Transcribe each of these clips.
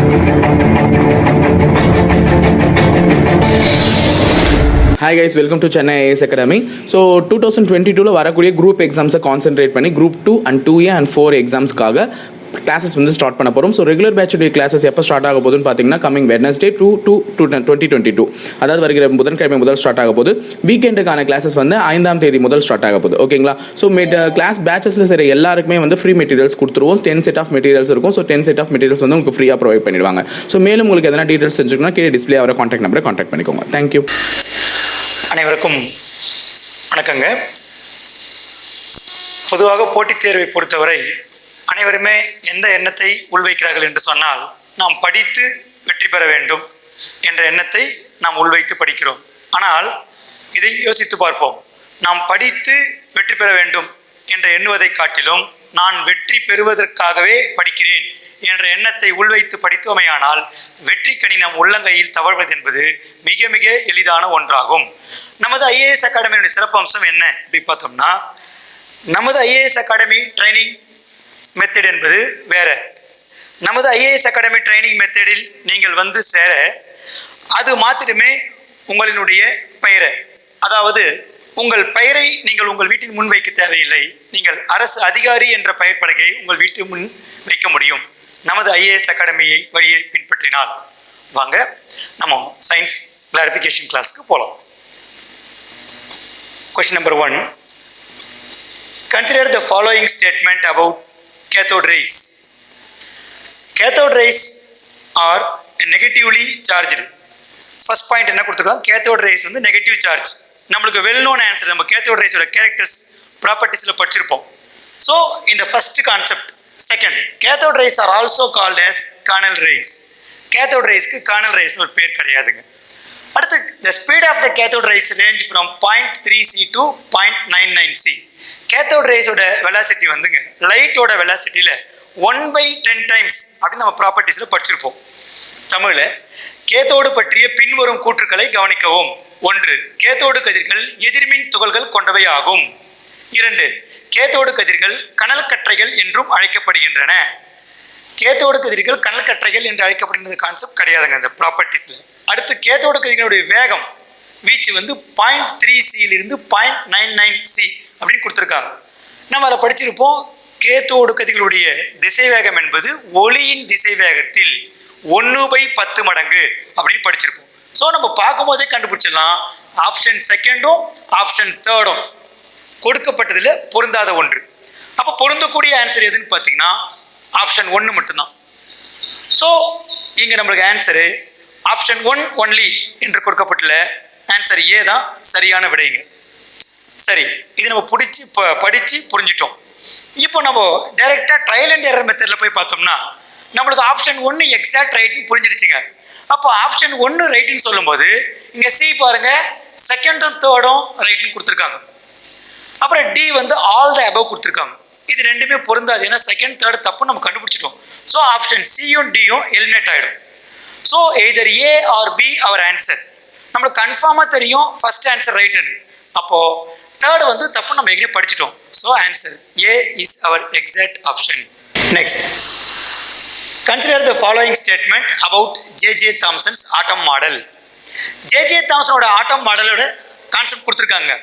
Hi guys, welcome to Chennai IAS Academy. So 2022 வரக்கூடிய group எக்ஸாம்ஸை concentrate பண்ணி group 2 and 2A and 4 எக்ஸாம்ஸ்க்காக classes வந்து ஸ்டார்ட் பண்ண போகிறோம். ஸோ ரெகுலர் பேட்சுடைய கிளாஸஸ் எப்போ ஸ்டார்ட் ஆக போகுதுன்னு பார்த்தீங்கன்னா கமிங் வெட்னஸ்டே 2/2/2022, அதாவது வருகிற புதன்கிழமை முதல் ஸ்டார்ட் ஆக போகுது. வீக்கெண்டுக்கான கிளாஸஸ் வந்து 5ஆம் தேதி முதல் ஸ்டார்ட் ஆக போகுது. ஓகேங்களா? ஸோ கிளாஸ் பேச்சஸில் சரி எல்லாருக்குமே வந்து ஃப்ரீ மெட்டீரியல்ஸ் கொடுத்துருவோம். 10 செட் ஆஃப் மெட்டீரியல்ஸ் இருக்கும். ஸோ 10 செட் ஆஃப் மெட்டீரியல்ஸ் வந்து உங்களுக்கு ஃப்ரீயாக ப்ரொவைட் பண்ணிடுவாங்க. ஸோ மேலும் உங்களுக்கு எதனா டீட்டெயில்ஸ் தெரிஞ்சுக்கணும்னா கீழே டிஸ்பிளே ஆகிற கான்டாக்ட் நம்பரை கான்டாக்ட் பண்ணிக்கோங்க. தேங்க்யூ. அனைவருக்கும் வணக்கங்க. பொதுவாக போட்டித் தேர்வை பொறுத்தவரை அனைவருமே எந்த எண்ணத்தை உள்வைக்கிறார்கள் என்று சொன்னால், நாம் படித்து வெற்றி பெற வேண்டும் என்ற எண்ணத்தை நாம் உள்வைத்து படிக்கிறோம். ஆனால் இதை யோசித்து பார்ப்போம். நாம் படித்து வெற்றி பெற வேண்டும் என்று எண்ணுவதை காட்டிலும் நான் வெற்றி பெறுவதற்காகவே படிக்கிறேன் என்ற எண்ணத்தை உள்வைத்து படித்தோமையானால் வெற்றி கனி நம் உள்ளங்கையில் தவழ்வது என்பது மிக மிக எளிதான ஒன்றாகும். நமது ஐஏஎஸ் அகாடமியுடைய சிறப்பம்சம் என்ன அப்படி பார்த்தோம்னா, நமது ஐஏஎஸ் அகாடமி ட்ரைனிங் மெத்தட் என்பது வேற. நமது ஐஏஎஸ் அகாடமி ட்ரைனிங் மெத்தடில் நீங்கள் வந்து சேர அது மாத்திரமே உங்களினுடைய பெயரை, அதாவது உங்கள் பெயரை நீங்கள் உங்கள் வீட்டின் முன் வைக்க தேவையில்லை. நீங்கள் அரசு அதிகாரி என்ற பெயர் பலகையை உங்கள் வீட்டு முன் வைக்க முடியும் நமது ஐஏஎஸ் அகாடமியை வழியை பின்பற்றினால். வாங்க நம்ம சயின்ஸ் கிளாரிஃபிகேஷன் கிளாஸ்க்கு போகலாம். Question number 1. Consider the following statement about cathode rays. Cathode rays are negatively charged. First point என்ன கொடுத்துருக்காங்க? cathode rays வந்து நெகட்டிவ் சார்ஜ். நம்மளுக்கு வெல் நோன் ஆன்சர். நம்ம cathode rays ஓட கேரக்டர்ஸ் ப்ராப்பர்ட்டிஸில் படிச்சிருப்போம். ஸோ இந்த first concept. Second, cathode rays are also called as kernel rays. cathode raysக்கு kernel raysனு ஒரு பேர் கிடையாதுங்க. அடுத்து, the speed of the cathode rays range from 0.3c to 0.99c. cathode rays ஓட velocity வந்துங்க லைட்டோட வெலாசிட்டியில் 1/10 டைம்ஸ் அப்படின்னு நம்ம ப்ராப்பர்ட்டிஸில் படிச்சிருப்போம். தமிழில் கேத்தோடு பற்றிய பின்வரும் கூற்றுக்களை கவனிக்கவும். 1. கேத்தோடு கதிர்கள் எதிர்மின் துகள்கள் கொண்டவை ஆகும். 2. கேத்தோடு கதிர்கள் கனல் கற்றைகள் என்றும் அழைக்கப்படுகின்றன. கேத்தோடு கதிர்கள் கனல் கற்றைகள் என்று அழைக்கப்படுகின்ற கான்செப்ட் கிடையாதுங்க இந்த ப்ராப்பர்ட்டிஸில். அடுத்து, கேத்தோடு கதிர்களுடைய வேகம் வீச்சு வந்து 0.3c 0.99c அப்படின்னு கொடுத்துருக்காங்க. நம்ம அதை படிச்சிருப்போம். கேத்தோடு கதிர்களுடைய திசை வேகம் என்பது ஒளியின் திசை வேகத்தில் 1/10 மடங்கு அப்படின்னு படிச்சிருப்போம். ஸோ நம்ம பார்க்கும்போதே கண்டுபிடிச்சிடலாம், ஆப்ஷன் செகண்டும் ஆப்ஷன் தேர்டும் கொடுக்கப்பட்டதில் பொருந்தாத ஒன்று. அப்போ பொருந்தக்கூடிய ஆன்சர் எதுன்னு பார்த்தீங்கன்னா ஆப்ஷன் 1 மட்டும்தான். ஸோ இங்கே நம்மளுக்கு ஆன்சரு ஆப்ஷன் 1 ஒன்லி என்று கொடுக்கப்பட்டுள்ள ஆன்சர் ஏ தான் சரியான விடைங்க. சரி, இது நம்ம படித்து புரிஞ்சிட்டோம். இப்போ நம்ம டைரெக்டாக ட்ரையல் அண்ட் எரர் மெத்தடில் போய் பார்த்தோம்னா நம்மளுக்கு ஆப்ஷன் 1 எக்ஸாக்ட் ரைட்னு புரிஞ்சிடுச்சுங்க. அப்போ ஆப்ஷன் 1 ரைட்டுன்னு சொல்லும்போது இங்கே சி பாருங்க, செகண்டும் தேர்டும் ரைட்னு கொடுத்துருக்காங்க. அப்புறம் டி வந்து ஆல் த அபவ் கொடுத்துருக்காங்க. இது ரெண்டுமே பொருந்தாது, ஏன்னா செகண்ட் தேர்ட் தப்பு நம்ம கண்டுபிடிச்சிட்டோம். ஸோ ஆப்ஷன் சியும் டியும் எலிமினேட் ஆகிடும். So either A or B our answer. நம்மளுக்கு கன்ஃபார்மாக தெரியும் ஃபர்ஸ்ட் ஆன்சர் ரைட்டுன்னு. அப்போது தேர்டு வந்து தப்பு நம்ம எங்கேயும் படிச்சிட்டோம். So answer A is our exact option. Next, consider the following statement about J.J. Thomson's atom model. J.J. Thomsonோட atom modelோட கான்செப்ட் கொடுத்துருக்காங்க.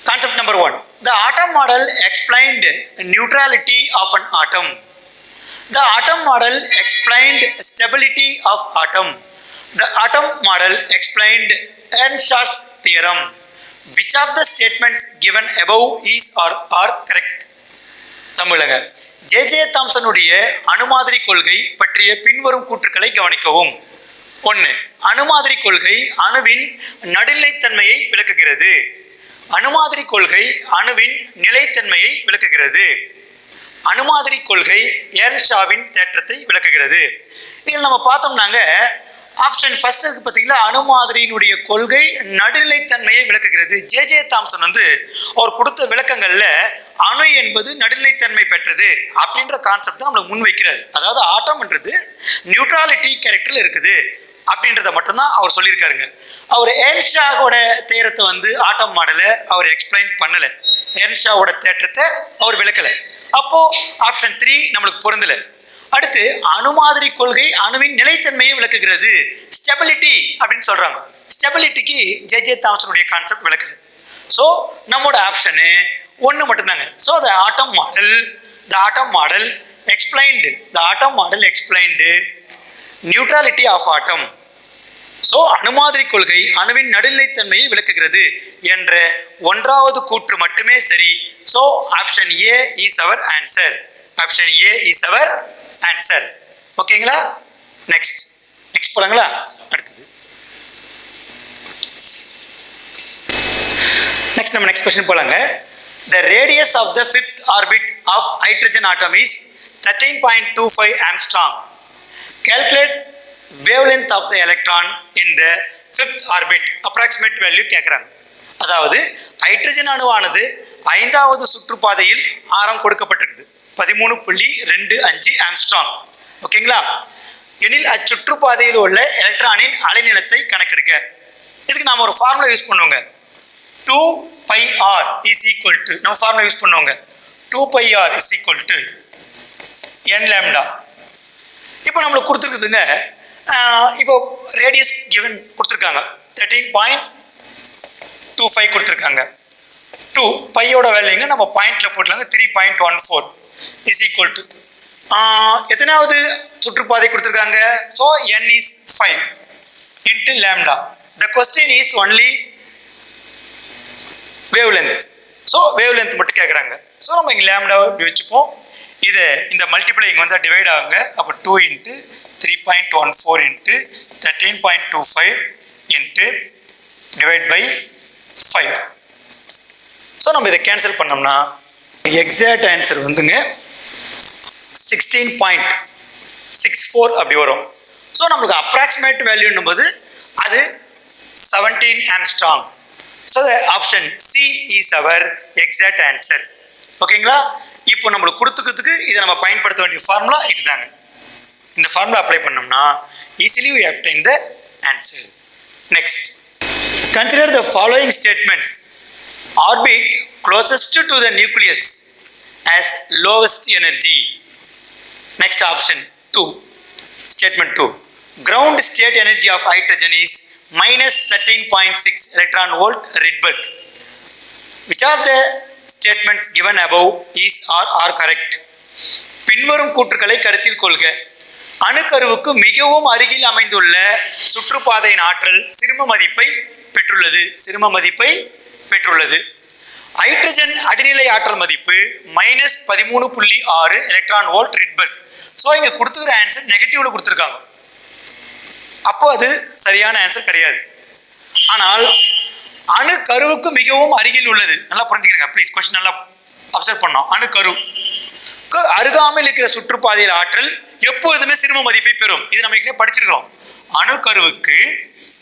Concept number 1. The atom model explained neutrality of an atom. The atom model explained stability of atom. The atom model explained Earnshaw's theorem. Which of the statements given above is or are correct? தமிழக J தாம்சனுடைய அணுமாதிரி கொள்கை பற்றிய பின்வரும் கூற்றுக்களை கவனிக்கவும். 1. அணுமாதிரி கொள்கை அணுவின் நடுநிலைத்தன்மையை விளக்குகிறது. அணுமாதிரி கொள்கை அணுவின் நிலைத்தன்மையை விளக்குகிறது. அணுமாதிரி கொள்கை எர்ன்ஷாவின் தேற்றத்தை விளக்குகிறது. இதில் நம்ம பார்த்தோம்னாங்க ஆப்ஷன் ஃபர்ஸ்ட் இருக்கு பார்த்தீங்களா, அணுமாதிரியினுடைய கொள்கை நடுநிலைத்தன்மையை விளக்குகிறது. ஜே தாம்சன் வந்து அவர் கொடுத்த விளக்கங்கள்ல அணு என்பது நடுநிலைத்தன்மை பெற்றது அப்படின்ற கான்செப்ட் தான் நம்மளுக்கு முன்வைக்கிறார். அதாவது ஆட்டம்ன்றது நியூட்ராலிட்டி கேரக்டரில் இருக்குது அப்படின்றத மட்டும்தான் அவர் சொல்லியிருக்காருங்க. அவர் எர்ன்ஷாவோட தேற்றத்தை வந்து ஆட்டம் மாடலை அவர் எக்ஸ்பிளைன் பண்ணலை. எர்ன்ஷாவோட தேற்றத்தை அவர் விளக்கலை. அப்போ ஆப்ஷன் 3 நம்மளுக்கு பொருந்தலை. அடுத்து அணுமாதிரி கொள்கை அணுவின் நிலைத்தன்மையை விளக்குகிறது. ஸ்டெபிலிட்டி அப்படின்னு சொல்றாங்க. ஸ்டெபிலிட்டிக்கு ஜே தாம்சனுடைய கான்செப்ட் விளக்குது. ஸோ நம்மளோட ஆப்ஷனு ஒன்று மட்டும்தாங்க. So the atom model explained neutrality of atom. So அணுமாதிரி கொள்கை அணுவின் நடுநிலைத்தன்மையை விளக்குகிறது என்ற ஒன்றாவது கூற்று மட்டுமே சரி. So option A is our answer. ஓகேங்களா? நெக்ஸ்ட் போலாங்களா? அடுத்தது நெக்ஸ்ட் கொஸ்டின் போலாங்க. The radius of the fifth orbit of hydrogen atom is 13.25 angstrom. Calculate wavelength of the electron in the fifth orbit. Approximate value கேட்குறாங்க. அதாவது hydrogen அணுவானது 5வது சுற்றுப்பாதையில் ஆரம் கொடுக்கப்பட்டிருக்குது 13.25 Armstrong. ஓகேங்களா? எனில் அச்சுற்றுப்பாதையில் உள்ள எலக்ட்ரானின் அலைநீளத்தை கணக்கெடுக்க. இதுக்கு நாம ஒரு ஃபார்முலா யூஸ் பண்ணுவோங்க. 2πr is equal to நம்ம ஃபார்முலா யூஸ் பண்ணுவோங்க. 2πr is equal to n lambda. இப்போ நம்மளுக்கு கொடுத்துருக்குதுங்க. இப்போ ரேடியஸ் கிவன் கொடுத்துருக்காங்க 13.25 கொடுத்துருக்காங்க. 2 பையோட வேல்யூங்க நம்ம பாயிண்ட்ல போட்டலாங்க 3.14 is equal to எத்தனாவது சுற்றுப்பாதை கொடுத்துருக்காங்க? So n is 5 into lambda. The question is only wavelength. So wavelength மட்டும் கேட்குறாங்க. ஸோ நம்ம இங்கே லேம்டாவை இப்படி வச்சுப்போம். இதை இந்த மல்டிப்ளை இங்கே வந்து டிவைட் ஆகுங்க. அப்போ 2 into 3.14 into 13.25 into divide by 5. So நம்ம இதை கேன்சல் பண்ணோம்னா எக்ஸாக்ட் ஆன்சர் வந்துங்க 16.64 அப்படி வரும். ஸோ நம்மளுக்கு அப்ராக்சிமேட் வேல்யூன்னும் போது அது 17 angstrom. So option C is our exact answer. ஓகேங்களா? இப்போ நம்மளுக்கு கொடுத்துக்கிறதுக்கு இதை நம்ம பயன்படுத்த வேண்டிய ஃபார்முலா இதுதாங்க. இந்த ஃபார்முலா அப்ளை பண்ணோம்னா easily we obtain the answer. Next, consider the following statements. Orbit closest to the nucleus as lowest energy. Next option 2. Statement 2. Ground state energy of hydrogen is minus 13.6 electron volt Rydberg. Which of the statements given above is or are correct? பின்வரும் கூற்றுக்களை கருத்தில் கொள்க. அணுக்கருவுக்கு மிகவும் அருகில் அமைந்துள்ள சுற்றுப்பாதையின் ஆற்றல் சிறும மதிப்பை பெற்றுள்ளது. ஹைட்ரஜன் அடிநிலை ஆற்றல் மதிப்பு minus 13.6 electron volt Rydberg. So இங்க கொடுத்துக்கிற ஆன்சர் நெகட்டிவ்ல கொடுத்துருக்காங்க. அப்போ அது சரியான ஆன்சர் கிடையாது. ஆனால் அணுக்கருவுக்கு மிகவும் அருகில் உள்ளது. நல்லா புரிஞ்சுக்கிறீங்க ப்ளீஸ். கொஸ்டின் நல்லா அப்சர்வ் பண்ணோம். அணுக்கருவுக்கு அருகாமையில் இருக்கிற சுற்றுப்பாதையில் ஆற்றல் எப்பொழுதுமே சிறும மதிப்பை பெறும். இது நம்ம ஏற்கனவே படிச்சிருக்கிறோம். அணுக்கருவுக்கு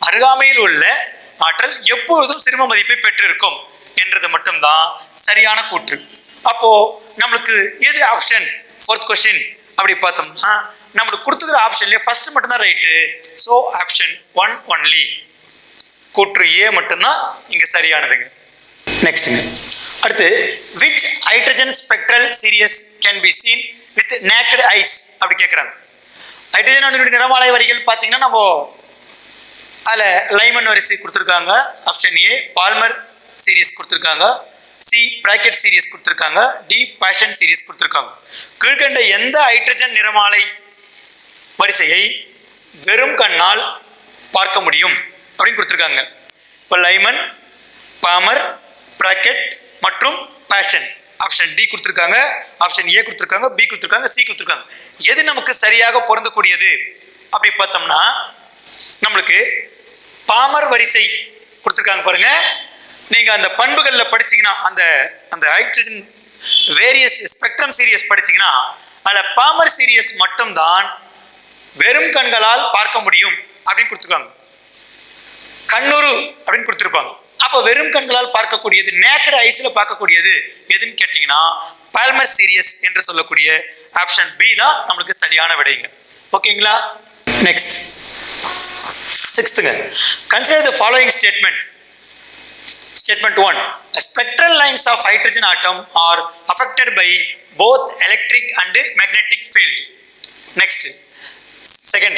அருகாமையில் உள்ள ஆற்றல் எப்பொழுதும் சிறும மதிப்பை பெற்றிருக்கும் என்றது மட்டும்தான் சரியான கூற்று. அப்போ நம்மளுக்கு எது ஆப்ஷன்? ஃபோர்த் கொஸ்டின் அப்படி பார்த்தோம்னா நம்மளுக்கு கொடுத்துக்கிற ஆப்ஷன்ல ஃபர்ஸ்ட் மட்டும்தான் ரைட்டு. So option 1 only. கூற்று ஏ மட்டும்தான் இங்க சரியானதுங்க. நெக்ஸ்ட்ங்க அடுத்து which hydrogen spectral series can be seen with naked eyes அப்படி கேட்குறாங்க. ஹைட்ரஜன் நிறமாலை வரிகள் பார்த்தீங்கன்னா நம்ம அதில் லைமன் வரிசை கொடுத்துருக்காங்க. ஆப்ஷன் ஏ பால்மர் சீரியஸ் கொடுத்துருக்காங்க. சி பிராக்கெட் சீரியஸ் கொடுத்துருக்காங்க. டி பேஷன் சீரியஸ் கொடுத்துருக்காங்க. கீழ்கண்ட எந்த ஹைட்ரஜன் நிறமாலை வரிசையை வெறும் கண்ணால் பார்க்க முடியும் அப்படின்னு கொடுத்துருக்காங்க. இப்போ லைமன், பாமர், பிராக்கெட் மற்றும் பேஷன். ஆப்ஷன் டி கொடுத்துருக்காங்க, ஆப்ஷன் ஏ கொடுத்துருக்காங்க, பி கொடுத்துருக்காங்க, சி கொடுத்துருக்காங்க. எது நமக்கு சரியாக பொருந்தக்கூடியது அப்படி பார்த்தோம்னா நம்மளுக்கு பாமர் வரிசை கொடுத்துருக்காங்க பாருங்க. நீங்க அந்த பண்புகள்ல படிச்சீங்கன்னா அந்த ஹைட்ரஜன் வேரியஸ் ஸ்பெக்ட்ரம் சீரியஸ் படிச்சீங்கன்னா அதுல பாமர் சீரியஸ் மட்டும்தான் வெறும் கண்களால் பார்க்க முடியும் அப்படின்னு கொடுத்துருக்காங்க. கண்ணுறு அப்படின்னு கொடுத்துருப்பாங்க. அப்போ வெறும் கண்களால் பார்க்கக்கூடியது நேக்கட் ஐஸ்ல பார்க்கக்கூடியது எதுன்னு கேட்டீங்கன்னா பால்மர் சீரியஸ் என்று சொல்லக்கூடிய ஆப்ஷன் பி தான் நம்மளுக்கு சரியான விடைங்க. ஓகேங்களா? நெக்ஸ்ட் சிக்ஸ்த்துங்க. Consider the following statements. Statement 1. Spectral lines of hydrogen atom are affected by both electric and magnetic field. Next, second,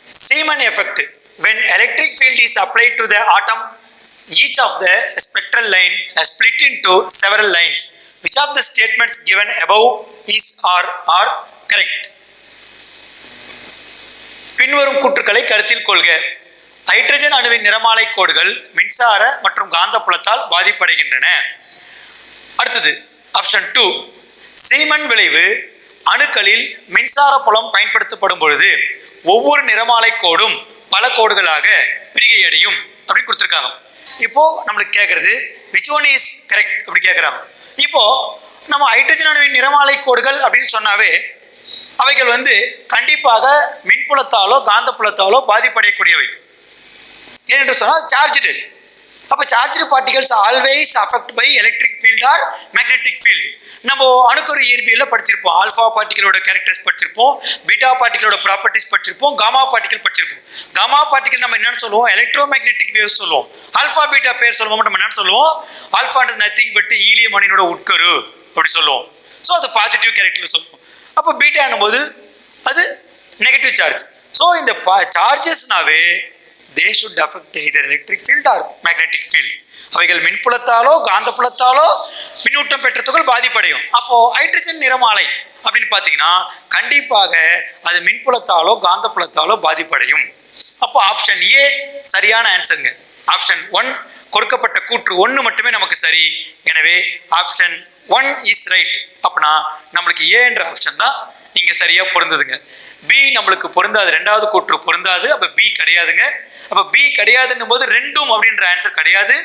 Zeeman effect. When electric field is applied to the atom, each of the spectral line is split into several lines. Which of the statements given above is or are correct? பின்வரும் கூற்றுக்களை கருத்தில் கொள்க. Hydrogen அணுவின் நிறமாலை கோடுகள் மின்சார மற்றும் காந்தப்புலத்தால் பாதிப்படைகின்றன. அடுத்தது option 2, Seeman விளைவு அணுக்களில் மின்சார புலம் பயன்படுத்தப்படும் பொழுது ஒவ்வொரு நிறமாலை கோடும் பல கோடுகளாக பிரிகையடையும் அப்படின்னு கொடுத்துருக்காங்க. இப்போ நம்மளுக்கு கேட்கறது which one is correct அப்படி கேட்குறாங்க. இப்போ நம்ம ஹைட்ரஜன் அணுவின் நிறமாலை கோடுகள் அப்படின்னு சொன்னாவே அவைகள் கண்டிப்பாக மின்புலத்தாலோ காந்தப்புலத்தாலோ பாதிப்படையக்கூடியவை. ஏனென்று சொன்னால் சார்ஜ்டு. அப்போ charged particles always affect by electric field or magnetic field. நம்ம அணுக்கரு இயற்பியல்ல படிச்சிருப்போம். ஆல்ஃபா பார்ட்டிகளோட கேரக்டர்ஸ் படிச்சிருப்போம், பீட்டா பார்ட்டிகளோட ப்ராப்பர்ட்டிஸ் படிச்சிருப்போம், காமா பார்ட்டிகல் படிச்சிருப்போம். காமா பார்ட்டிகல் நம்ம என்னன்னு சொல்லுவோம்? எலக்ட்ரோ மேக்னெட்டிக் வேவ்ஸ் சொல்லுவோம். ஆல்ஃபா பீட்டா பேர் சொல்லுவோம், நம்ம என்னன்னு சொல்லுவோம்? ஆல்ஃபான்றது நத்திங் பட் ஈலியம் அணினோட உட்கரு அப்படி சொல்லுவோம். ஸோ அது பாசிட்டிவ் கேரக்டர்ல சொல்லுவோம். அப்போ பீட்டா என்னும்போது அது நெகட்டிவ் சார்ஜ். ஸோ இந்த சார்ஜஸ்னாவே they should affect either electric field or magnetic field. அவைகள் மின்புலத்தாலோ காந்தப்புலத்தாலோ மின்னூட்டம் பெற்ற துகள் பாதிப்படையும். அப்போ ஹைட்ரஜன் நிறமாலை அப்படின்னு பார்த்தீங்கன்னா கண்டிப்பாக அது மின்புலத்தாலோ காந்தப்புலத்தாலோ பாதிப்படையும். அப்போ ஆப்ஷன் ஏ சரியான ஆன்சருங்க. ஆப்ஷன் 1 கொடுக்கப்பட்ட கூற்று 1 மட்டுமே நமக்கு சரி. எனவே ஆப்ஷன் 1 இஸ் ரைட். அப்படின்னா நம்மளுக்கு ஏ என்ற ஆப்ஷன் தான் இங்க சரியா பொருந்ததுங்க. பி நம்மளுக்கு பொருந்தாது, ரெண்டாவது கூற்று பொருந்தாது. அப்ப பி கிடையாதுங்க. அப்ப பி கிடையாதுன்னும் போது ரெண்டும் அப்படின்ற ஆன்சர் கிடையாது,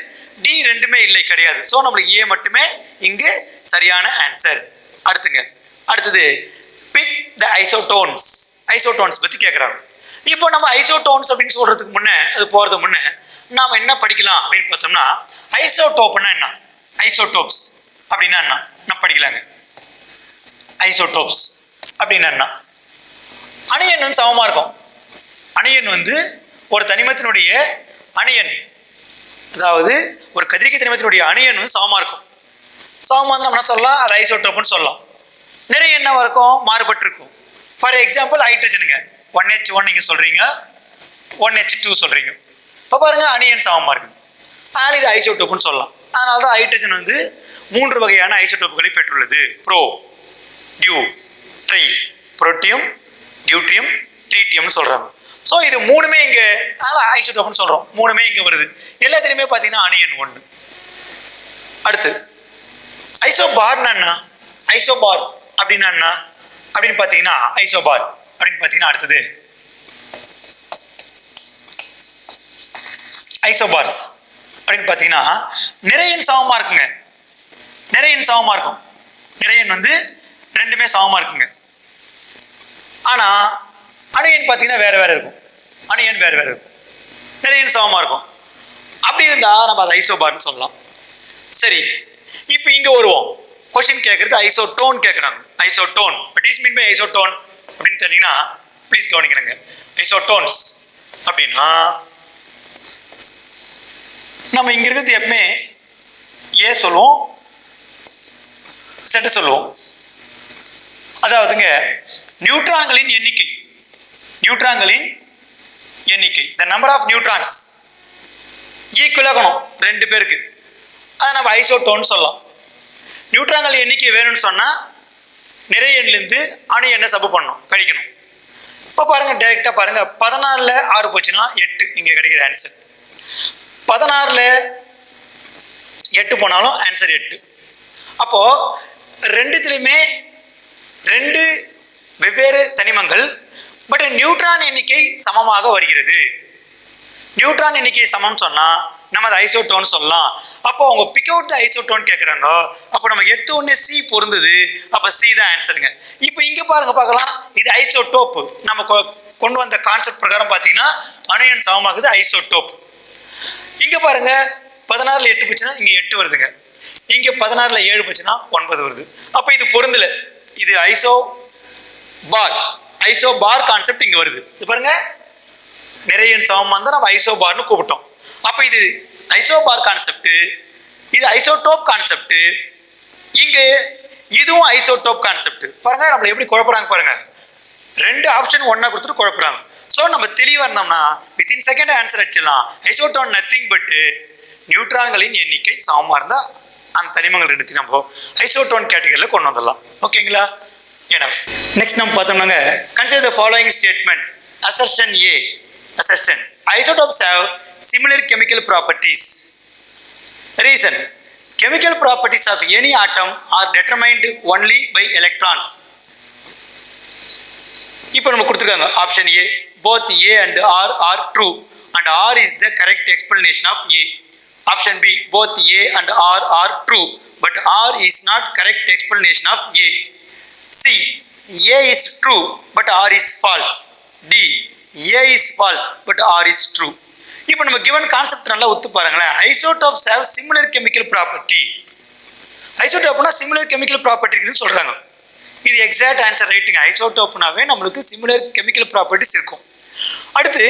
டி ரெண்டுமே இல்லை கிடையாது. ஸோ நம்மளுக்கு ஏ மட்டுமே இங்கு சரியான ஆன்சர். அடுத்தது பிக் த ஐசோடோன்ஸ். ஐசோடோன்ஸ் பத்தி கேட்குறாங்க. இப்போ நம்ம ஐசோடோன்ஸ் அப்படின்னு சொல்றதுக்கு முன்னே, அது போறது முன்னே நாம என்ன படிக்கலாம் அப்படின்னு பார்த்தோம்னா, ஐசோடோப்னா என்ன, ஐசோடோப்ஸ் அப்படின்னா என்ன நம்ம படிக்கலாங்க. ஐசோடோப்ஸ் அப்படின்னா என்ன? அணியன் சமமா இருக்கும். அணியன் ஒரு தனிமத்தினுடைய அணியன், அதாவது ஒரு கதிரியக்க தனிமத்தினுடைய அணியன் சமமா இருக்கும். சமமா நம்ம என்ன சொல்லலாம்? அது ஐசோடோப்னு சொல்லலாம். நிறைய என்ன இருக்கும்? மாறுபட்டு இருக்கும். ஃபார் எக்ஸாம்பிள் ஹைட்ரஜனுங்க 1H1 நீங்க சொல்றீங்க, 1H2 சொல்றீங்க. இப்போ பாருங்க அணியன் சமமா இருக்குது, அதனால இது ஐசோடோப்னு சொல்லலாம். அதனால தான் ஹைட்ரஜன் 3 வகையான ஐசோடோப்புகளை பெற்றுள்ளது. ப்ரோ, டியூ, ட்ரை, புரோட்டியம், டியூட்ரியம், ட்ரீட்டியம்னு சொல்றாங்க. ஸோ இது 3மே இங்க, அதனால ஐசோடோப்னு சொல்றோம். 3மே இங்க வருது. எல்லாத்துலயுமே பார்த்தீங்கன்னா அணியன் 1. அடுத்து ஐசோபார்னா என்ன? ஐசோபார் அப்படின்னா என்ன அப்படின்னு பார்த்தீங்கன்னா, ஐசோபார் அப்படின்னு பார்த்தீங்கன்னா அடுத்தது ஐசோபார்ஸ் அப்படின்னு பார்த்தீங்கன்னா நிறையன் சமமா இருக்குங்க. நிறையன் சமமா இருக்கும். நிறையன் ரெண்டுமே சமமா இருக்குங்க. ஆனா அணியன் பார்த்தீங்கன்னா வேற வேற இருக்கும். அணியன் வேற வேற இருக்கும், நிறையன் சமமா இருக்கும். அப்படி இருந்தா நம்ம அதை ஐசோபார்னு சொல்லலாம். சரி, இப்போ இங்க வருவோம். கொஸ்டின் கேட்கறது ஐசோடோன் கேட்குறாங்க. Isotone, what is mean by isotone அப்படின்னு தெரிஞ்சீங்கன்னா ப்ளீஸ் கவனிக்கிறேங்க. ஐசோடோன்ஸ் அப்படின்னா நம்ம இங்க இருக்கிறது எப்பவுமே ஏ சொல்லுவோம், செட் சொல்லுவோம். அதாவதுங்க நியூட்ரான்களின் எண்ணிக்கை, நியூட்ரான்களின் எண்ணிக்கை, the number of neutrons equal ஆகணும் 2 பேருக்கு. அதை நம்ம ஐசோடோன் சொல்லலாம். நியூட்ரான்கள் எண்ணிக்கை வேணும்னு சொன்னா நிறைய எண்ணிலிருந்து அணு எண்ணை சப்பு பண்ணணும், கழிக்கணும். இப்போ பாருங்க, டைரக்டா பாருங்க, 14ல் 6 போச்சுன்னா 8 இங்க கிடைக்கிற ஆன்சர். 16ல் 8 போனாலும் ஆன்சர் 8. அப்போ ரெண்டுத்திலுமே 2 வெவ்வேறு தனிமங்கள், பட் நியூட்ரான் எண்ணிக்கை சமமாக வருகிறது. நியூட்ரான் எண்ணிக்கை சமம் சொன்னா நம்ம அதை ஐசோடோன் சொல்லலாம். அப்போ அவங்க பிக் அவுட் த ஐசோடோன் கேட்குறாங்க. அப்போ நம்ம 8 ஒன்று சி பொருந்தது, அப்போ சி தான் ஆன்சருங்க. இப்போ இங்கே பாருங்க, பார்க்கலாம், இது ஐசோடோப். நம்ம கொண்டு வந்த கான்செப்ட் பிரகாரம் பார்த்தீங்கன்னா அணியன் சமமாகுது, ஐசோடோப். இங்கே பாருங்க, 16ல் 8 போச்சுன்னா இங்கே 8 வருதுங்க. இங்கே 16ல் 7 போச்சுன்னா 9 வருது. அப்போ இது பொருந்தல. இது ஐசோபார், ஐசோபார் கான்செப்ட் இங்கே வருது. இது பாருங்க, நிறைய சமமாக இருந்தால் நம்ம ஐசோபார்னு கூப்பிட்டோம். அப்போ இது ஐசோபார் கான்செப்ட், இது ஐசோடோப் கான்செப்ட், இங்கே இதுவும் ஐசோடோப் கான்செப்ட். பாருங்க நம்மளை எப்படி குழப்பறாங்க பாருங்க. ரெண்டு ஆப்ஷன் ஒன்றா கொடுத்துட்டு குழப்புறாங்க. ஸோ நம்ம தெளிவாக இருந்தோம்னா வித்தின் செகண்ட் ஆன்சர் அடிச்சிடலாம். ஐசோடோன் நத்திங் பட்டு நியூட்ரான்களின் எண்ணிக்கை சமமாக இருந்தால் அந்த தனிமங்கள் ரெண்டுத்தையும் நம்ம ஐசோடோன் கேட்டகரியில் கொண்டு வந்துடலாம். ஓகேங்களா? எனஃப். நெக்ஸ்ட் நம்ம பார்த்தோம்னாங்க, consider the following statement. Assertion A. Assertion. Isotopes have similar chemical properties. Reason. Chemical properties of any atom are determined only by electrons. இப்போ நம்ம கொடுத்துருக்காங்க option A, both A and R are true and R is the correct explanation of A. Option B, both A and R are true but R is not correct explanation of A. C, A is true but R is false. D, A is false but R is true. இப்போ நம்ம given concept நல்லா ஒத்து பாருங்களேன். Isotopes have similar chemical property. ஐசோடோப்னா similar chemical property இருக்குதுன்னு சொல்றாங்க. இது exact answer ரைட்டுங்க. ஐசோடோப்னாவே நம்மளுக்கு சிமிலர் கெமிக்கல் ப்ராப்பர்ட்டிஸ் இருக்கும். அடுத்து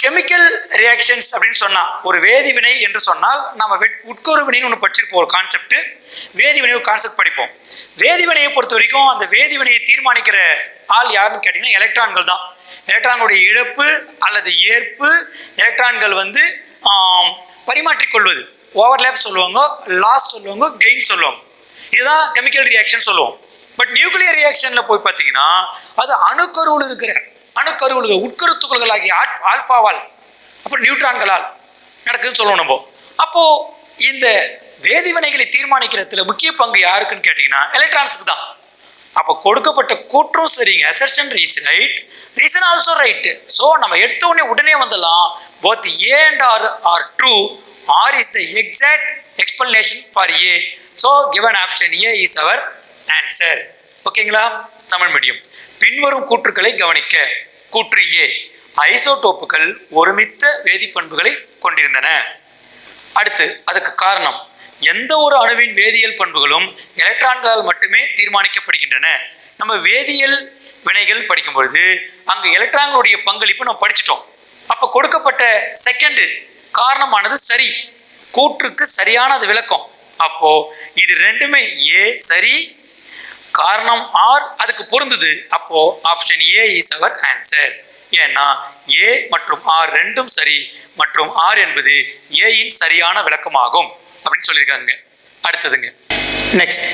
கெமிக்கல் ரியாக்ஷன்ஸ் அப்படின்னு சொன்னால், ஒரு வேதிவினை என்று சொன்னால் நம்ம உட்கொரு வினைன்னு ஒன்று படிச்சிருப்போம். ஒரு கான்செப்ட் வேதிவினை ஒரு கான்செப்ட் படிப்போம். வேதிவினையை பொறுத்த வரைக்கும் அந்த வேதிவினையை தீர்மானிக்கிற ஆள் யாருன்னு கேட்டிங்கன்னா எலக்ட்ரான்கள் தான். எலக்ட்ரான்களுடைய இழப்பு அல்லது ஏற்பு, எலக்ட்ரான்கள் பரிமாற்றிக்கொள்வது, ஓவர்லேப் சொல்லுவாங்க, லாஸ் சொல்லுவாங்க, கெயின் சொல்லுவாங்க. இதுதான் கெமிக்கல் ரியாக்ஷன் சொல்லுவோம். பட் நியூக்ளியர் ரியாக்ஷனில் போய் பார்த்தீங்கன்னா அது அணுக்கருவில் இருக்கிற உட்கரு துகள்கள் ஆகிய ஆல்பாவால் அப்புறம் நியூட்ரான்களால் நடக்குதுன்னு சொல்லுவோம் நம்ம. அப்போது இந்த வேதிவினைகளை தீர்மானிக்கிறதுல முக்கிய பங்கு யாருக்குன்னு கேட்டிங்கன்னா எலக்ட்ரான்ஸுக்கு தான். அப்போ கொடுக்கப்பட்ட கூற்றும் சரிங்க. Assertion reason right, reason also right. So நம்ம எடுத்த உடனே வந்துடலாம். Both A and R are true. R is the exact explanation for A. So given option A is our answer. ஓகேங்களா? தமிழ் மீடியம். பின்வரும் கூற்றுக்களை கவனிக்க. கூற்று ஏ, ஐசோடோப்புகள் ஒருமித்த வேதிப்பண்புகளை கொண்டிருந்தன. அடுத்து அதுக்கு காரணம், எந்த ஒரு அணுவின் வேதியியல் பண்புகளும் எலக்ட்ரான்களால் மட்டுமே தீர்மானிக்கப்படுகின்றன. நம்ம வேதியியல் வினைகள் படிக்கும் பொழுது அங்கு எலக்ட்ரான்களுடைய பங்களிப்பு நம்ம படிச்சிட்டோம். அப்போ கொடுக்கப்பட்ட செகண்ட் காரணமானது சரி, கூற்றுக்கு சரியானது விளக்கம். அப்போ இது ரெண்டுமே ஏ சரி, காரணம் ஆர் அதுக்கு பொருந்துது. அப்போ option A is our answer. ஏன்னா ஏ மற்றும் ஆர் ரெண்டும் சரி மற்றும் ஆர் என்பது ஏயின் சரியான விளக்கமாகும் அப்படின்னு சொல்லியிருக்காங்க. அடுத்ததுங்க, நெக்ஸ்ட்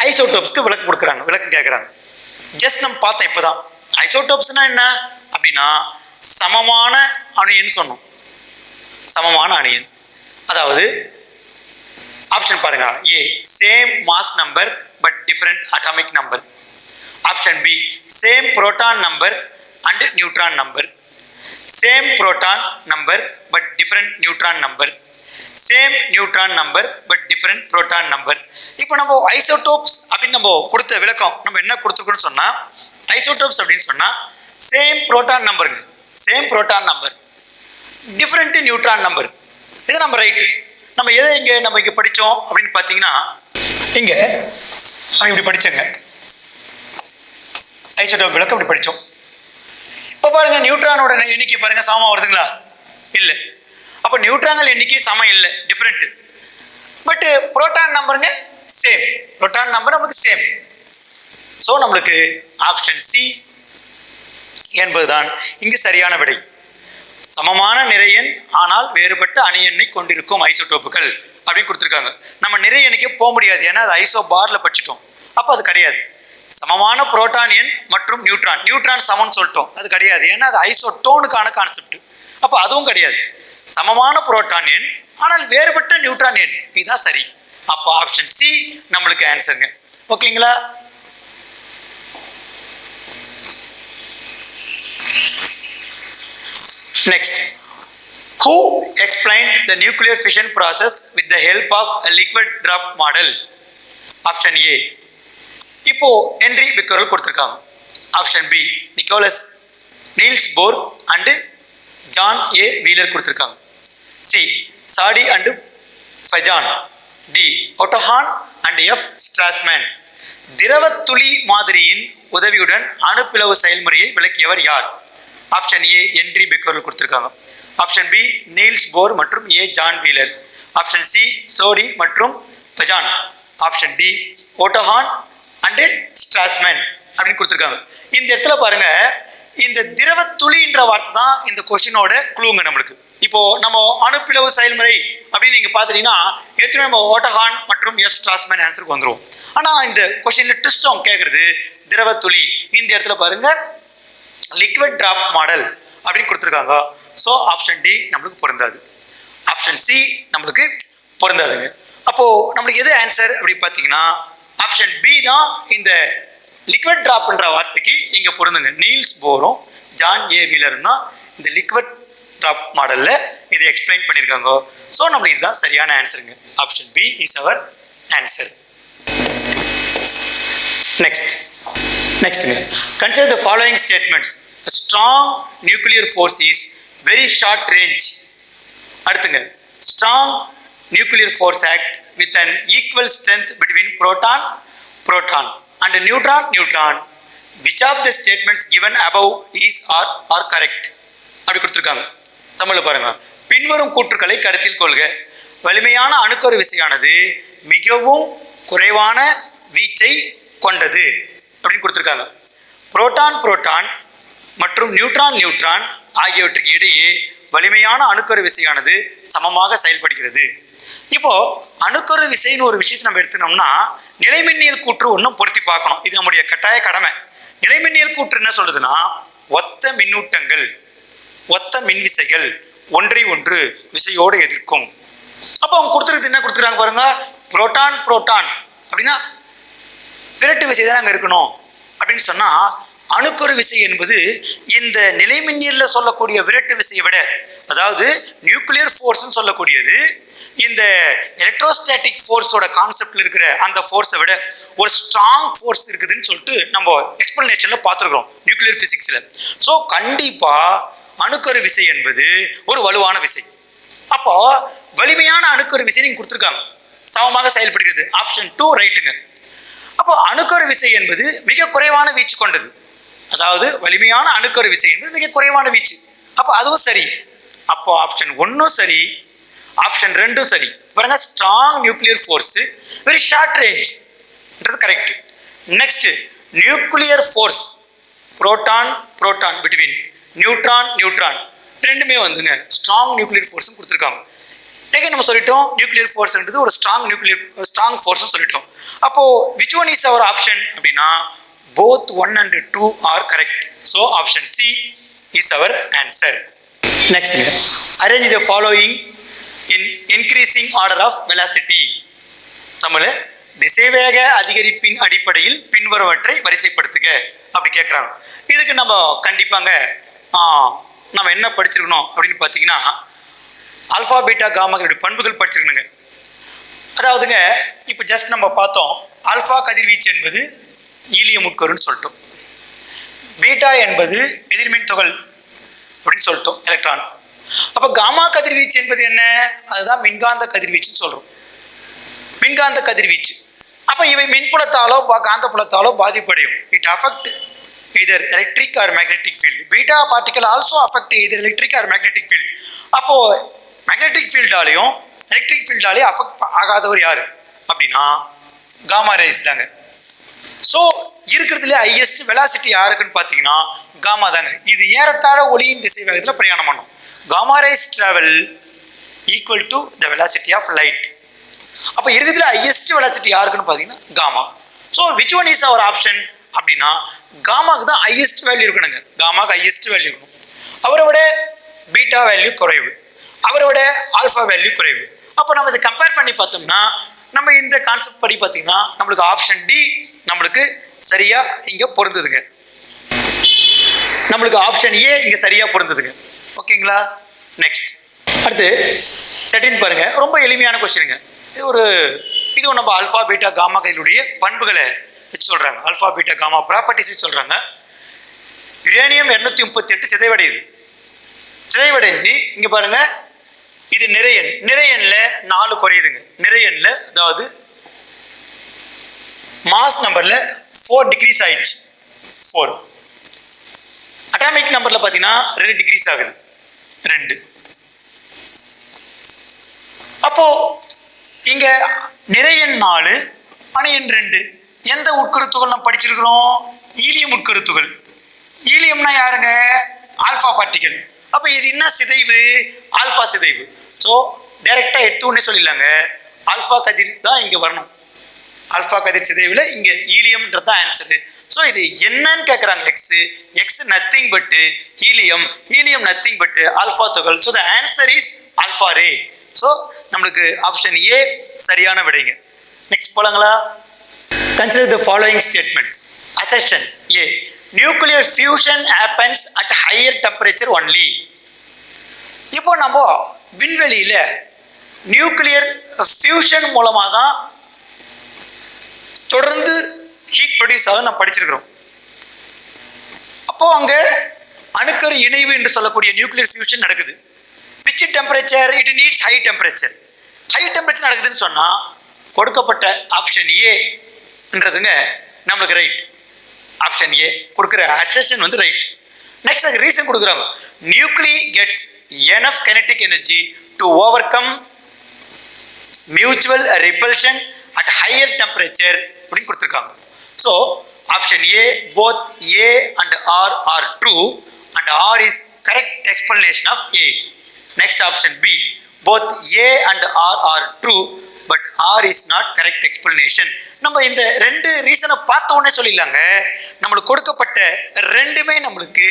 ஐசோடோப்ஸ்க்கு விளக்கம் கொடுக்குறாங்க, விளக்கம் கேட்குறாங்க. ஜஸ்ட் நம்ம பார்த்தோம் இப்போதான். ஐசோடோப்ஸ்னா என்ன அப்படின்னா சமமான அணியன்னு சொன்னோம். சமமான அணியன், அதாவது ஆப்ஷன் பாருங்க. A, same mass number but different atomic number. Option B, same proton number and neutron number. Same proton number but different neutron number. Same neutron number but different proton number. இப்போ நம்ம isotopes அப்படின்னு நம்ம கொடுத்த விளக்கம் நம்ம என்ன கொடுத்துருக்கோன்னு சொன்னால், isotopes அப்படின்னு சொன்னால் சேம் புரோட்டான் நம்பருங்க, same proton number, different neutron number. இது நம்ம ரைட்டு. நம்ம எதை நம்ம இங்கே படித்தோம் அப்படின்னு பார்த்தீங்கன்னா, இங்கே நம்ம இப்படி படித்தோங்க, ஐசோடோப் விளக்கம் இப்படி படித்தோம். இப்போ பாருங்க, நியூட்ரானோட எண்ணிக்கை பாருங்க சமமாக வருதுங்களா? இல்லை. அப்போ நியூட்ரான்கள் எண்ணிக்கை சமம் இல்லை, டிஃப்ரெண்ட். பட் புரோட்டான் நம்பருங்க சேம், புரோட்டான் நம்பர் நம்மளுக்கு சேம். ஸோ நம்மளுக்கு ஆப்ஷன் சி என்பதுதான் இங்கு சரியான விடை. சமமான நிறையன் ஆனால் வேறுபட்ட அணியெண்ணை கொண்டிருக்கும் ஐசோடோப்புகள் அப்படின்னு கொடுத்துருக்காங்க. நம்ம நிறைய எண்ணிக்கை போக முடியாது, ஏன்னா அது ஐசோ பார்ல படிச்சிட்டோம். அப்போ அது கிடையாது. சமமான புரோட்டான் எண் மற்றும் நியூட்ரான், நியூட்ரான் சமம்னு சொல்லிட்டோம், அது கிடையாது, ஏன்னா அது ஐசோடோனுக்கான கான்செப்ட். அப்போ அதுவும் கிடையாது. சமமான புரோட்டான் எண் ஆனால் வேறுபட்ட நியூட்ரான் எண், இதுதான் சரி. அப்போ ஆப்ஷன் சி நம்மளுக்கு ஆன்சருங்க. ஓகேங்களா? Next, who explained the nuclear fission process with the help of a liquid drop model? Option A, இப்போ ஹென்றி பெக்கரல் கொடுத்திருக்காங்க. Option B, Niels Bohr and John A Wheeler கொடுத்திருக்காங்க. C, Soddy and Fajans. D, Otto Hahn and F Strassmann. திரவ துளி மாதிரியின் உதவியுடன் அணுப்பிளவு செயல்முறையை விளக்கியவர் யார்? ஆப்ஷன் ஏ, ஹென்றி பெக்கரல் கொடுத்திருக்காங்க. ஆப்ஷன் பி, நீல்ஸ் போர் மற்றும் A John Wheeler. Option C, Soddy மற்றும் Fajans. Option D, Otto Hahn and Strassmann. அப்படின்னு கொடுத்துருக்காங்க. இந்த இடத்துல பாருங்க, இந்த திரவ துளின்ற வார்த்தை தான் இந்த கொஸ்டினோட க்ளூங்க நம்மளுக்கு. இப்போ நம்ம அணுப்பிளவு செயல்முறை அப்படின்னு நீங்க பாத்துட்டீங்கன்னா ஏற்கனவே நம்ம ஓட்டஹான் மற்றும் எஃப் ஸ்ட்ராஸ்மேன் ஆன்சருக்கு வந்துடும். ஆனா இந்த கொஸ்டின்ல ட்விஸ்ட் அவங்க கேட்கறது திரவ துளி. இந்த இடத்துல பாருங்க லிக்விட் டிராப் மாடல் அப்படின்னு கொடுத்துருக்காங்க. ஸோ ஆப்ஷன் டி நம்மளுக்கு பொருந்தாது, ஆப்ஷன் சி நம்மளுக்கு பொருந்தாதுங்க. அப்போ நம்மளுக்கு எது ஆன்சர் அப்படி பார்த்தீங்கன்னா ஆப்ஷன் பி தான் இந்த லிக்விட் டிராப்ன்ற வார்த்தைக்கு இங்க பொருந்துங்க. நீல்ஸ் போரும் ஜான் ஏ வீலரும் தான் இந்த லிக்விட் டிராப் மாடல்ல இதை எக்ஸ்பிளைன் பண்ணியிருக்காங்க. ஸோ நம்மளுக்கு இதுதான் சரியான ஆன்சருங்க. Option B is our answer. நெக்ஸ்ட்டுங்க, consider the following statements. A strong nuclear force is very short range. அடுத்துங்க, strong nuclear force act with an equal strength between proton and neutron. Which of the statements given above is or correct? அப்படி கொடுத்துருக்காங்க. தமிழ்ல பாருங்க, பின்வரும் கூற்றுக்களை கருத்தில் கொள்க. வலிமையான அணுக்கரு விசையானது மிகவும் குறைவான வீச்சை கொண்டது அப்படின்னு கொடுத்துருக்காங்க. புரோட்டான் மற்றும் நியூட்ரான் ஆகியவற்றுக்கு இடையே வலிமையான அணுக்கரு விசையானது சமமாக செயல்படுகிறது. இப்போ அணுக்கரு விசைன்னு ஒரு விஷயத்தை நம்ம எடுத்துனோம்னா நிலைமின்னியல் கூற்று ஒன்றும் பொருத்தி பார்க்கணும். இது நம்முடைய கட்டாய கடமை. நிலைமின்னியல் கூற்று என்ன சொல்லுதுன்னா, ஒத்த மின்னூட்டங்கள் ஒத்த மின்விசைகள் ஒன்றை ஒன்று விசையோடு எதிர்க்கும். அப்போ அவங்க கொடுத்துருக்குது என்ன கொடுத்துருக்காங்க பாருங்க, புரோட்டான் அப்படின்னா விரட்டு விசை தான் அங்கே இருக்கணும் அப்படின்னு சொன்னா அணுக்கரு விசை என்பது இந்த நிலைமின்னியல்ல சொல்லக்கூடிய விரட்டு விசையை விட, அதாவது நியூக்ளியர் ஃபோர்ஸ்ன்னு சொல்லக்கூடியது இந்த எலக்ட்ரோஸ்டாட்டிக் ஃபோர்ஸோட கான்செப்ட்ல இருக்கிற அந்த ஃபோர்ஸை விட ஒரு ஸ்ட்ராங் ஃபோர்ஸ் இருக்குதுன்னு சொல்லிட்டு நம்ம எக்ஸ்பிளனேஷன்ல பார்த்துருக்கோம் நியூக்ளியர் பிசிக்ஸ்ல. ஸோ கண்டிப்பா அணுக்கரு விசை என்பது ஒரு வலுவான விசை. அப்போ வலிமையான அணுக்கரு விசை நீங்க கொடுத்துருக்காங்க, சமமாக செயல்படுகிறது. ஆப்ஷன் 2 ரைட்டுங்க. அப்போ அணுக்கரு விசை என்பது மிக குறைவான வீச்சு கொண்டது, அதாவது வலிமையான அணுக்கரு விசை என்பது மிக குறைவான வீச்சு. அப்போ அதுவும் சரி. அப்போ ஆப்ஷன் 1 சரி, ஆப்ஷன் 2 சரி. பாருங்க, strong nuclear force very short ரேஞ்ச்ன்றது correct. Next, nuclear force proton between neutron ரெண்டுமே வந்துங்க ஸ்ட்ராங் நியூக்ளியர் ஃபோர்ஸ் கொடுத்துருக்காங்க. நம்ம சொல்லிட்டோம் நியூக்ளியர் ஃபோர்ஸ்ன்றது ஒரு ஸ்ட்ராங் ஃபோர்ஸ் சொல்லிட்டோம். அப்போ which one is our option அப்படின்னா both 1 and 2 are correct. So option C is our answer. Next, arrange the following in increasing order of velocity. Tamil, திசைவேக அதிகரிப்பின் அடிப்படையில் பின்வருவற்றை வரிசைப்படுத்துக அப்படி கேட்குறாங்க. இதுக்கு நம்ம கண்டிப்பாங்க நம்ம என்ன படிச்சிருக்கணும் அப்படின்னு பார்த்தீங்கன்னா ஆல்ஃபா பீட்டா காமாக்களுடைய பண்புகள் படிச்சிருக்கணுங்க. அதாவதுங்க இப்போ ஜஸ்ட் நம்ம பார்த்தோம், ஆல்ஃபா கதிர்வீச்சு என்பது ஈலியம் உட்கருன்னு சொல்லிட்டோம், பீட்டா என்பது எதிர்மின் துகள் அப்படின்னு சொல்லிட்டோம், எலக்ட்ரான். அப்போ காமா கதிர்வீச்சு என்பது என்ன, அதுதான் மின்காந்த கதிர்வீச்சுன்னு சொல்றோம். மின்காந்த கதிர்வீச்சு அப்போ இவை மின்புலத்தாலோ காந்தப்புலத்தாலோ பாதிப்படையும். It affect either electric or magnetic field. Beta particle also affect either electric or magnetic field. அப்போ மேக்னெட்டிக் ஃபீல்டாலையும் எலக்ட்ரிக் ஃபீல்டாலையும் அஃபெக்ட் ஆகாதவர் யாரு அப்படின்னா காமா ரேஸ் தாங்க. ஸோ இருக்கிறதுல ஹையஸ்ட் வெலாசிட்டி யாருக்குன்னு பார்த்தீங்கன்னா காமா தாங்க. இது ஏறத்தாழ ஒளியின் திசை வேகத்தில் பிரயாணம் பண்ணும். Gamma rays travel equal to the velocity of light. அப்போ இருக்கிறதுல ஹையஸ்ட் வெலாசிட்டி யாருக்குன்னு பார்த்தீங்கன்னா gamma. So which one is our option அப்படின்னா காமாக்கு தான் ஹையஸ்ட் வேல்யூ இருக்கணுங்க. காமாக்கு ஹையஸ்ட் வேல்யூ இருக்கணும். அவரை விட பீட்டா வேல்யூ குறைவு, அவரை விட ஆல்ஃபா வேல்யூ குறைவு. அப்போ நம்ம இதை கம்பேர் பண்ணி பார்த்தோம்னா நம்ம இந்த கான்செப்ட் படி பார்த்தீங்கன்னா நம்மளுக்கு ஆப்ஷன் டி நம்மளுக்கு சரியா இங்க பொருந்ததுங்க. நம்மளுக்கு ஆப்ஷன் ஏ இங்க சரியா பொருந்ததுங்க. ஓகேங்களா? நெக்ஸ்ட், அடுத்து 13 பாருங்க. ரொம்ப எளிமையான கொஸ்டினுங்க. இது நம்ம ஆல்ஃபா பீட்டா காமா கையிலுடைய பண்புகளை வச்சு சொல்றாங்க. ஆல்ஃபா பீட்டா காமா ப்ராப்பர்ட்டிஸ் வச்சு சொல்றாங்க. யுரேனியம் 238 சிதைவடைஞ்சு இங்க பாருங்க, இது நிறையன்ல 4 குறையுதுங்க. நிறையன்ல அதாவது மாஸ் நம்பர்ல 4 டிகிரீஸ் ஆயிடுச்சு. 4 அட்டாமிக் நம்பர்ல பாத்தீங்கன்னா 2 டிகிரீஸ் ஆகுது. 2. அப்போ இங்க நிறையன் 4 அணியன் 2 எந்த உட்கரு துகள் நம்ம படிச்சிருக்கிறோம்? ஈலியம் உட்கருத்துகள். ஈலியம்னா யாருங்க? Alpha particle. அப்போ இது என்ன சிதைவு? ஆல்பா சிதைவு. ஸோ டைரெக்டாக எடுத்து உடனே சொல்லிடலாங்க, ஆல்பா கதிர் தான் இங்கே வரணும். ஆல்பா கதிர் சிதைவில் இங்கே ஈலியம்ன்றது தான் ஆன்சரு. ஸோ இது என்னன்னு கேட்குறாங்க. X nothing but helium, helium nothing but alpha துகள். So the answer is alpha ray. So நம்மளுக்கு ஆப்ஷன் ஏ சரியான விடைங்க. நெக்ஸ்ட் போலாங்களா? Consider the following statements. Assertion A, nuclear fusion happens at higher temperature only. இப்போ நம்ம விண்வெளியில் nuclear fusion மூலமாக தான் தொடர்ந்து ஹீட் ப்ரொடியூஸ் ஆக நம்ம படிச்சிருக்கிறோம். அப்போ அங்கே அணுக்கரு இணைவு என்று சொல்லக்கூடிய நியூக்ளியர் ஃபியூஷன் நடக்குது. Which temperature? It needs high temperature. High temperature நடக்குதுன்னு சொன்னால் கொடுக்கப்பட்ட ஆப்ஷன் ஏன்றதுங்க நம்மளுக்கு ரைட். ஆப்ஷன் ஏ கொடுக்குற அசெஷன் வந்து ரைட். நெக்ஸ்ட் அதுக்கு ரீசன் கொடுக்குறாங்க. Nuclei gets enough kinetic energy to overcome mutual repulsion at higher temperature அப்படின்னு கொடுத்துருக்காங்க. So option A both A and R are true and R is correct explanation of A. Next option B both A and R are true but R is not correct explanation. நம்ம இந்த ரெண்டு ரீசனை பார்த்த உடனே சொல்லிடலாங்க, நம்மளுக்கு கொடுக்கப்பட்ட ரெண்டுமே நம்மளுக்கு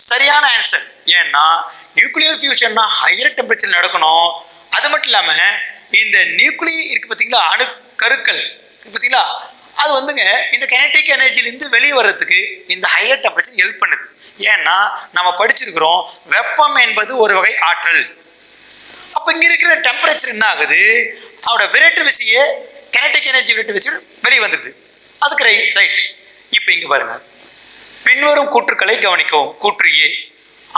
சரியான ஆன்சர். ஏன்னா நியூக்ளியர் ஃபியூஷன்னா ஹையர் டெம்பரேச்சர் நடக்கணும். அது மட்டும் இல்லாமல் இந்த நியூக்ளி இருக்கு பார்த்தீங்களா, அணு கருக்கள் பார்த்தீங்களா, அது வந்துங்க இந்த கைனடிக் எனர்ஜிலேருந்து வெளியே வர்றதுக்கு இந்த ஹையர் டெம்பரேச்சர் ஹெல்ப் பண்ணுது. ஏன்னா நம்ம படிச்சிருக்கிறோம் வெப்பம் என்பது ஒரு வகை ஆற்றல். அப்போ இங்கே இருக்கிற டெம்பரேச்சர் என்ன ஆகுது, அவரோட விரட்டு விசையை கைனடிக் எனர்ஜி விரட்டு விசையோட வெளியே வந்துடுது. அதுக்கு ரைட். இப்போ இங்கே பாருங்க, பின்வரும் கூற்றுக்களை கவனிக்கவும். கூற்று ஏ,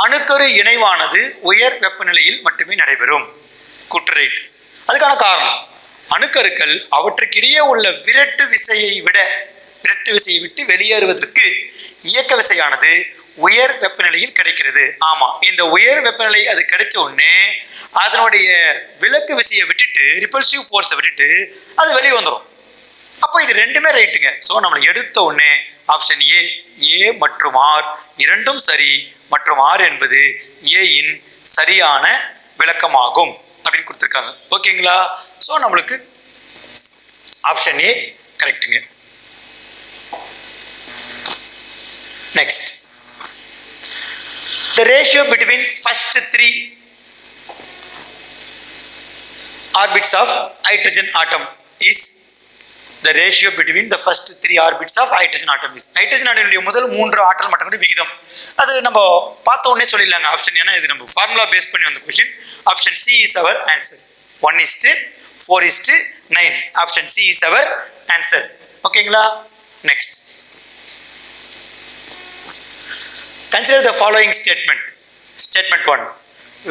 அணுக்கரு இணைவானது உயர் வெப்பநிலையில் மட்டுமே நடைபெறும். கூற்று ரைட். அதுக்கான காரணம், அணுக்கருக்கள் அவற்றுக்கிடையே உள்ள விரட்டு விசையை விட்டு வெளியேறுவதற்கு இயக்க விசையானது உயர் வெப்பநிலையில் கிடைக்கிறது. ஆமா, இந்த உயர் வெப்பநிலை அது கிடைச்ச உடனே அதனுடைய விலக்கு விசையை விட்டுட்டு, ரிப்பல்சிவ் ஃபோர்ஸை விட்டுட்டு அது வெளியே வந்துடும். அப்போ இது ரெண்டுமே ரைட்டுங்க. ஸோ நம்ம எடுத்த உடனே ஆப்ஷன் ஏ மற்றும் ஆர் இரண்டும் சரி மற்றும் ஆர் என்பது ஏயின் சரியான விளக்கமாகும் அப்படின்னு கொடுத்துருக்காங்க. ஓகேங்களா? ஸோ நம்மளுக்கு ஆப்ஷன் ஏ கரெக்டுங்க. Next, the ratio between first 3 orbits of hydrogen atom is the ratio between the first 3 orbits of hydrogen atom is hydrogen அணுவினுடைய முதல் 3 ஆற்றல் மட்டங்களுடைய விகிதம். அது நம்ம பார்த்த உடனே சொல்லிடலாங்க ஆப்ஷன். ஏன்னா இது நம்ம ஃபார்முலா பேஸ் பண்ணி வந்த question. Option C is our answer. 1:4:9. Option C is our answer. ஓகேங்களா? Next, consider the following statement. Statement 1,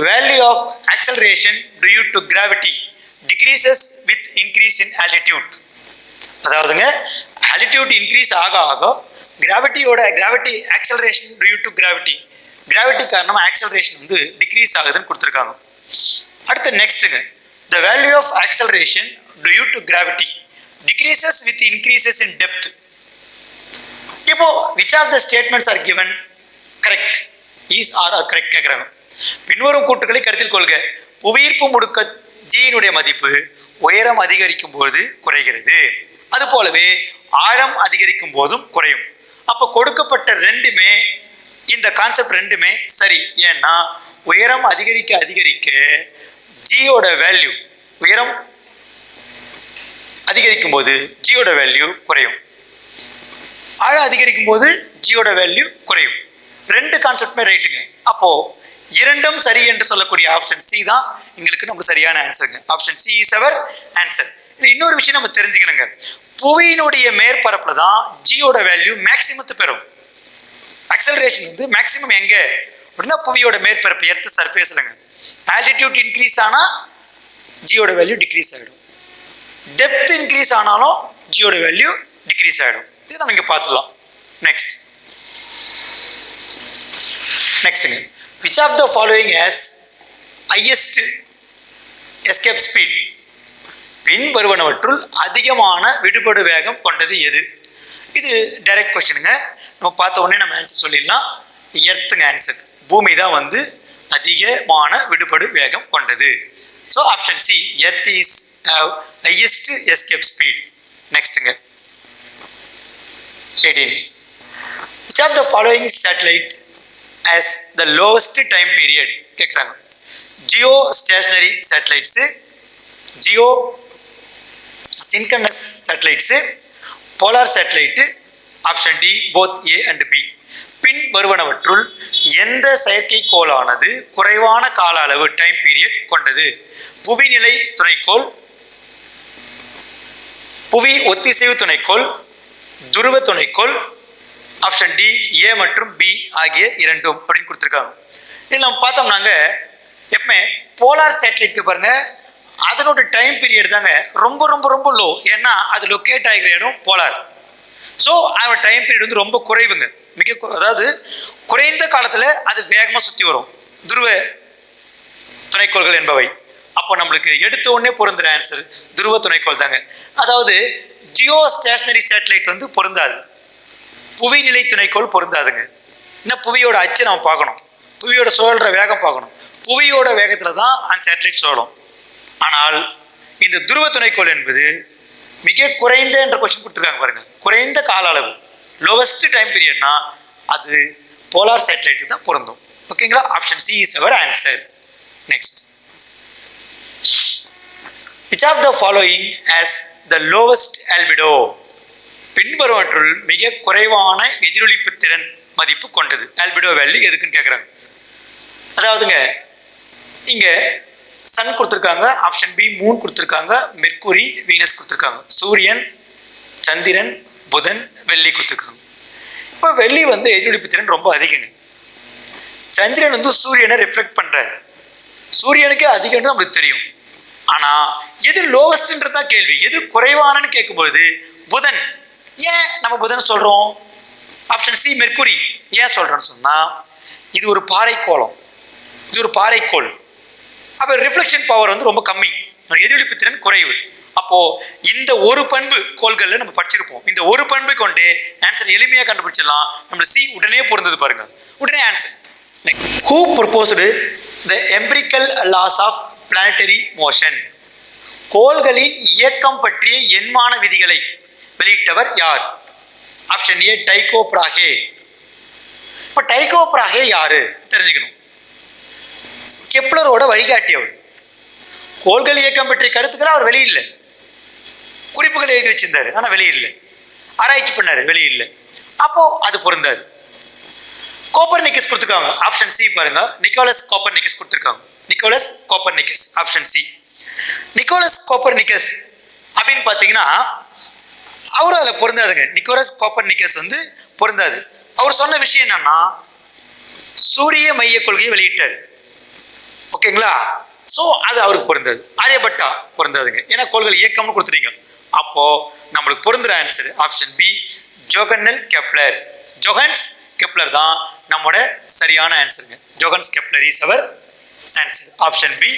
value of acceleration due to gravity decreases with increase in altitude. அதாவதுங்க altitude increase ஆக gravity acceleration due to gravity காரணமா acceleration வந்து decrease ஆகுதுன்னு கொடுத்துருக்காங்க. அடுத்து நெக்ஸ்ட்டுங்க, the value of acceleration due to gravity decreases with increases in depth. இப்போ which of the statements are given correct? Is R correct கேட்குறாங்க. பின்வரும் கூற்றுக்களை கருத்தில் கொள்க. புவியீர்ப்பு முடுக்க ஜியினுடைய மதிப்பு உயரம் அதிகரிக்கும் போது குறைகிறது, அது போலவே ஆழம் அதிகரிக்கும் போதும் குறையும். அப்போ கொடுக்கப்பட்ட ரெண்டுமே, இந்த கான்செப்ட் ரெண்டுமே சரி. ஏன்னா உயரம் அதிகரிக்க ஜியோட வேல்யூ, உயரம் அதிகரிக்கும் போது ஜியோட வேல்யூ குறையும், ஆழம் அதிகரிக்கும் போது ஜியோட வேல்யூ குறையும். ரெண்டு கான்செப்டுமே ரைட்டுங்க. அப்போ இரண்டும் சரி என்று சொல்லக்கூடிய ஆப்ஷன் சி தான் எங்களுக்கு நம்ம சரியான ஆன்சருங்க. Option C is our answer. இன்னொரு விஷயம் நம்ம தெரிஞ்சுக்கணுங்க, புவியினுடைய மேற்பரப்புல தான் ஜியோட வேல்யூ மேக்சிமத்தை பெறும். அக்சலரேஷன் வந்து மேக்சிமம் எங்க அப்படின்னா புவியோட மேற்பரப்பு, எர்த் சர்ஃபேஸ்லங்க. ஆல்டிடியூட் இன்க்ரீஸ் ஆனா ஜியோட வேல்யூ டிக்ரீஸ் ஆகிடும், டெப்த் இன்க்ரீஸ் ஆனாலும் ஜியோட வேல்யூ டிக்ரீஸ் ஆகிடும். இது நம்ம இங்கே பார்த்துக்கலாம். நெக்ஸ்ட்டுங்க, which of the following has highest escape speed? பின் வருவனவற்றுள் அதிகமான விடுபடு வேகம் கொண்டது எது? இது டைரக்ட் கொஸ்டினுங்க. நம்ம பார்த்த உடனே நம்ம ஆன்சர் சொல்லிடலாம். எர்த்துங்க ஆன்சர். பூமி தான் வந்து அதிகமான விடுபடு வேகம் கொண்டது. So option C, earth is highest escape speed. நெக்ஸ்ட்டுங்க 18. Which of the following satellite has the lowest time period? கேட்குறாங்க. Geostationary satellites, geosynchronous satellites, polar satellite. Option D both A and B. பின் வருவனவற்றுள் எந்த செயற்கைக்கோளானது குறைவான கால அளவு time period கொண்டது? புவிநிலை துணைக்கோள், புவி ஒத்திசைவு துணைக்கோள், துருவ துணைக்கோள். ஆப்ஷன் டி ஏ மற்றும் பி ஆகிய இரண்டும் அப்படின்னு கொடுத்துருக்காங்க. இதில் நம்ம பார்த்தோம்னாங்க எப்பவுமே போலார் சேட்டலைட் பாருங்க, அதனோட டைம் பீரியட் தாங்க ரொம்ப ரொம்ப ரொம்ப லோ. ஏன்னா அது லொக்கேட் ஆகிற இடம் போலார். ஸோ அதோட டைம் பீரியட் வந்து ரொம்ப குறைவுங்க. அதாவது குறைந்த காலத்தில் அது வேகமாக சுற்றி வரும் துருவ துணைக்கோள்கள் என்பவை. அப்போ நம்மளுக்கு எடுத்த உடனே பொருந்துற ஆன்சர் துருவ துணைக்கோள் தாங்க. அதாவது ஜியோ ஸ்டேஷனரி சேட்டலைட் வந்து பொருந்தாது, புவிநிலை துணைக்கோள் பொருந்தாதுங்க. இன்னும் புவியோட அச்சு நம்ம பார்க்கணும், புவியோட சுழல்ற வேகம் பார்க்கணும். புவியோட வேகத்தில் தான் அந்த சேட்டலைட் சுழலும். ஆனால் இந்த துருவ துணைக்கோள் என்பது மிக குறைந்த என்ற கொஸ்டின் கொடுத்துருக்காங்க பாருங்க, குறைந்த கால அளவு, லோவஸ்ட் டைம் பீரியட்னா அது போலார் சேட்டலைட் தான் பொருந்தும். ஓகேங்களா? Option C is our answer. Next, which of the following has the lowest albedo? பின்வருவற்றுள் மிக குறைவான எதிரொலிப்பு திறன் மதிப்பு கொண்டது. ஆல்பிடோ வேல்யூ எதுக்குன்னு கேட்குறாங்க. அதாவதுங்க இங்கே சன் கொடுத்துருக்காங்க, ஆப்ஷன் பி மூன் கொடுத்துருக்காங்க, மெர்க்குரி வீனஸ் கொடுத்துருக்காங்க, சூரியன் சந்திரன் புதன் வெள்ளி கொடுத்துருக்காங்க. இப்போ வெள்ளி வந்து எதிரொலிப்பு திறன் ரொம்ப அதிகங்க. சந்திரன் வந்து சூரியனை ரிஃப்ளெக்ட் பண்ணுறாரு, சூரியனுக்கே அதிகம்னு நம்மளுக்கு தெரியும். ஆனால் எது லோவஸ்ட்ன்றது தான் கேள்வி. எது குறைவானன்னு கேட்கும்பொழுது புதன். ஏன் நம்ம புதன் சொல்கிறோம்? Option C mercury. ஏன் சொல்கிறோன்னு சொன்னால் இது ஒரு பாறைக்கோளம், இது ஒரு பாறைக்கோள். அப்போ ரிஃப்ளெக்ஷன் பவர் வந்து ரொம்ப கம்மி, எதிரொலிப்பு திறன் குறைவு. அப்போ இந்த ஒரு பண்பு கோள்களில் நம்ம படிச்சிருப்போம். இந்த ஒரு பண்பை கொண்டு ஆன்சர் எளிமையாக கண்டுபிடிச்சிடலாம். நம்ம சி உடனே பொருந்தது பாருங்க, உடனே answer. Who proposed the empirical laws of planetary motion? கோள்களின் இயக்கம் பற்றிய எண்மான விதிகளை வெளியிட்டவர் யார்? Option A Tycho Brahe. இப்போ டைகோ பிராகே யாரு தெரிஞ்சுக்கணும். கெப்லரோட வழிகாட்டி அவர். கோள்கள் இயக்கம் பற்றிய கருத்துக்களை அவர் வெளியில்லை, குறிப்புகள் எழுதி வச்சிருந்தாரு ஆனால் வெளியில்லை, ஆராய்ச்சி பண்ணாரு வெளியில்லை. அப்போ அது பொருந்தாது. கோப்பர்னிக்கஸ் கொடுத்துருக்காங்க, ஆப்ஷன் சி பாருங்க, நிக்கோலஸ் கோப்பர்னிக்கஸ் கொடுத்துருக்காங்க. Nicolaus Copernicus option C. Nicolaus Copernicus அப்படின்னு பார்த்தீங்கன்னா அவரும் அதில் பொருந்தாதுங்க. நிக்கோலஸ் கோப்பர்னிக்கஸ் வந்து பொருந்தாது. அவர் சொன்ன விஷயம் என்னன்னா சூரிய மைய கொள்கையை வெளியிட்டார். ஓகேங்களா? ஸோ அது அவருக்கு பொருந்தது. ஆரியபட்டா பொருந்தாதுங்க, ஏன்னா கோள்கள் இயக்கம்னு கொடுத்துட்டீங்க. அப்போ நம்மளுக்கு பொருந்துற answer option B Johannes Kepler. Johannes Kepler தான் நம்மளோட சரியான ஆன்சருங்க. Johannes Kepler is our answer. Option B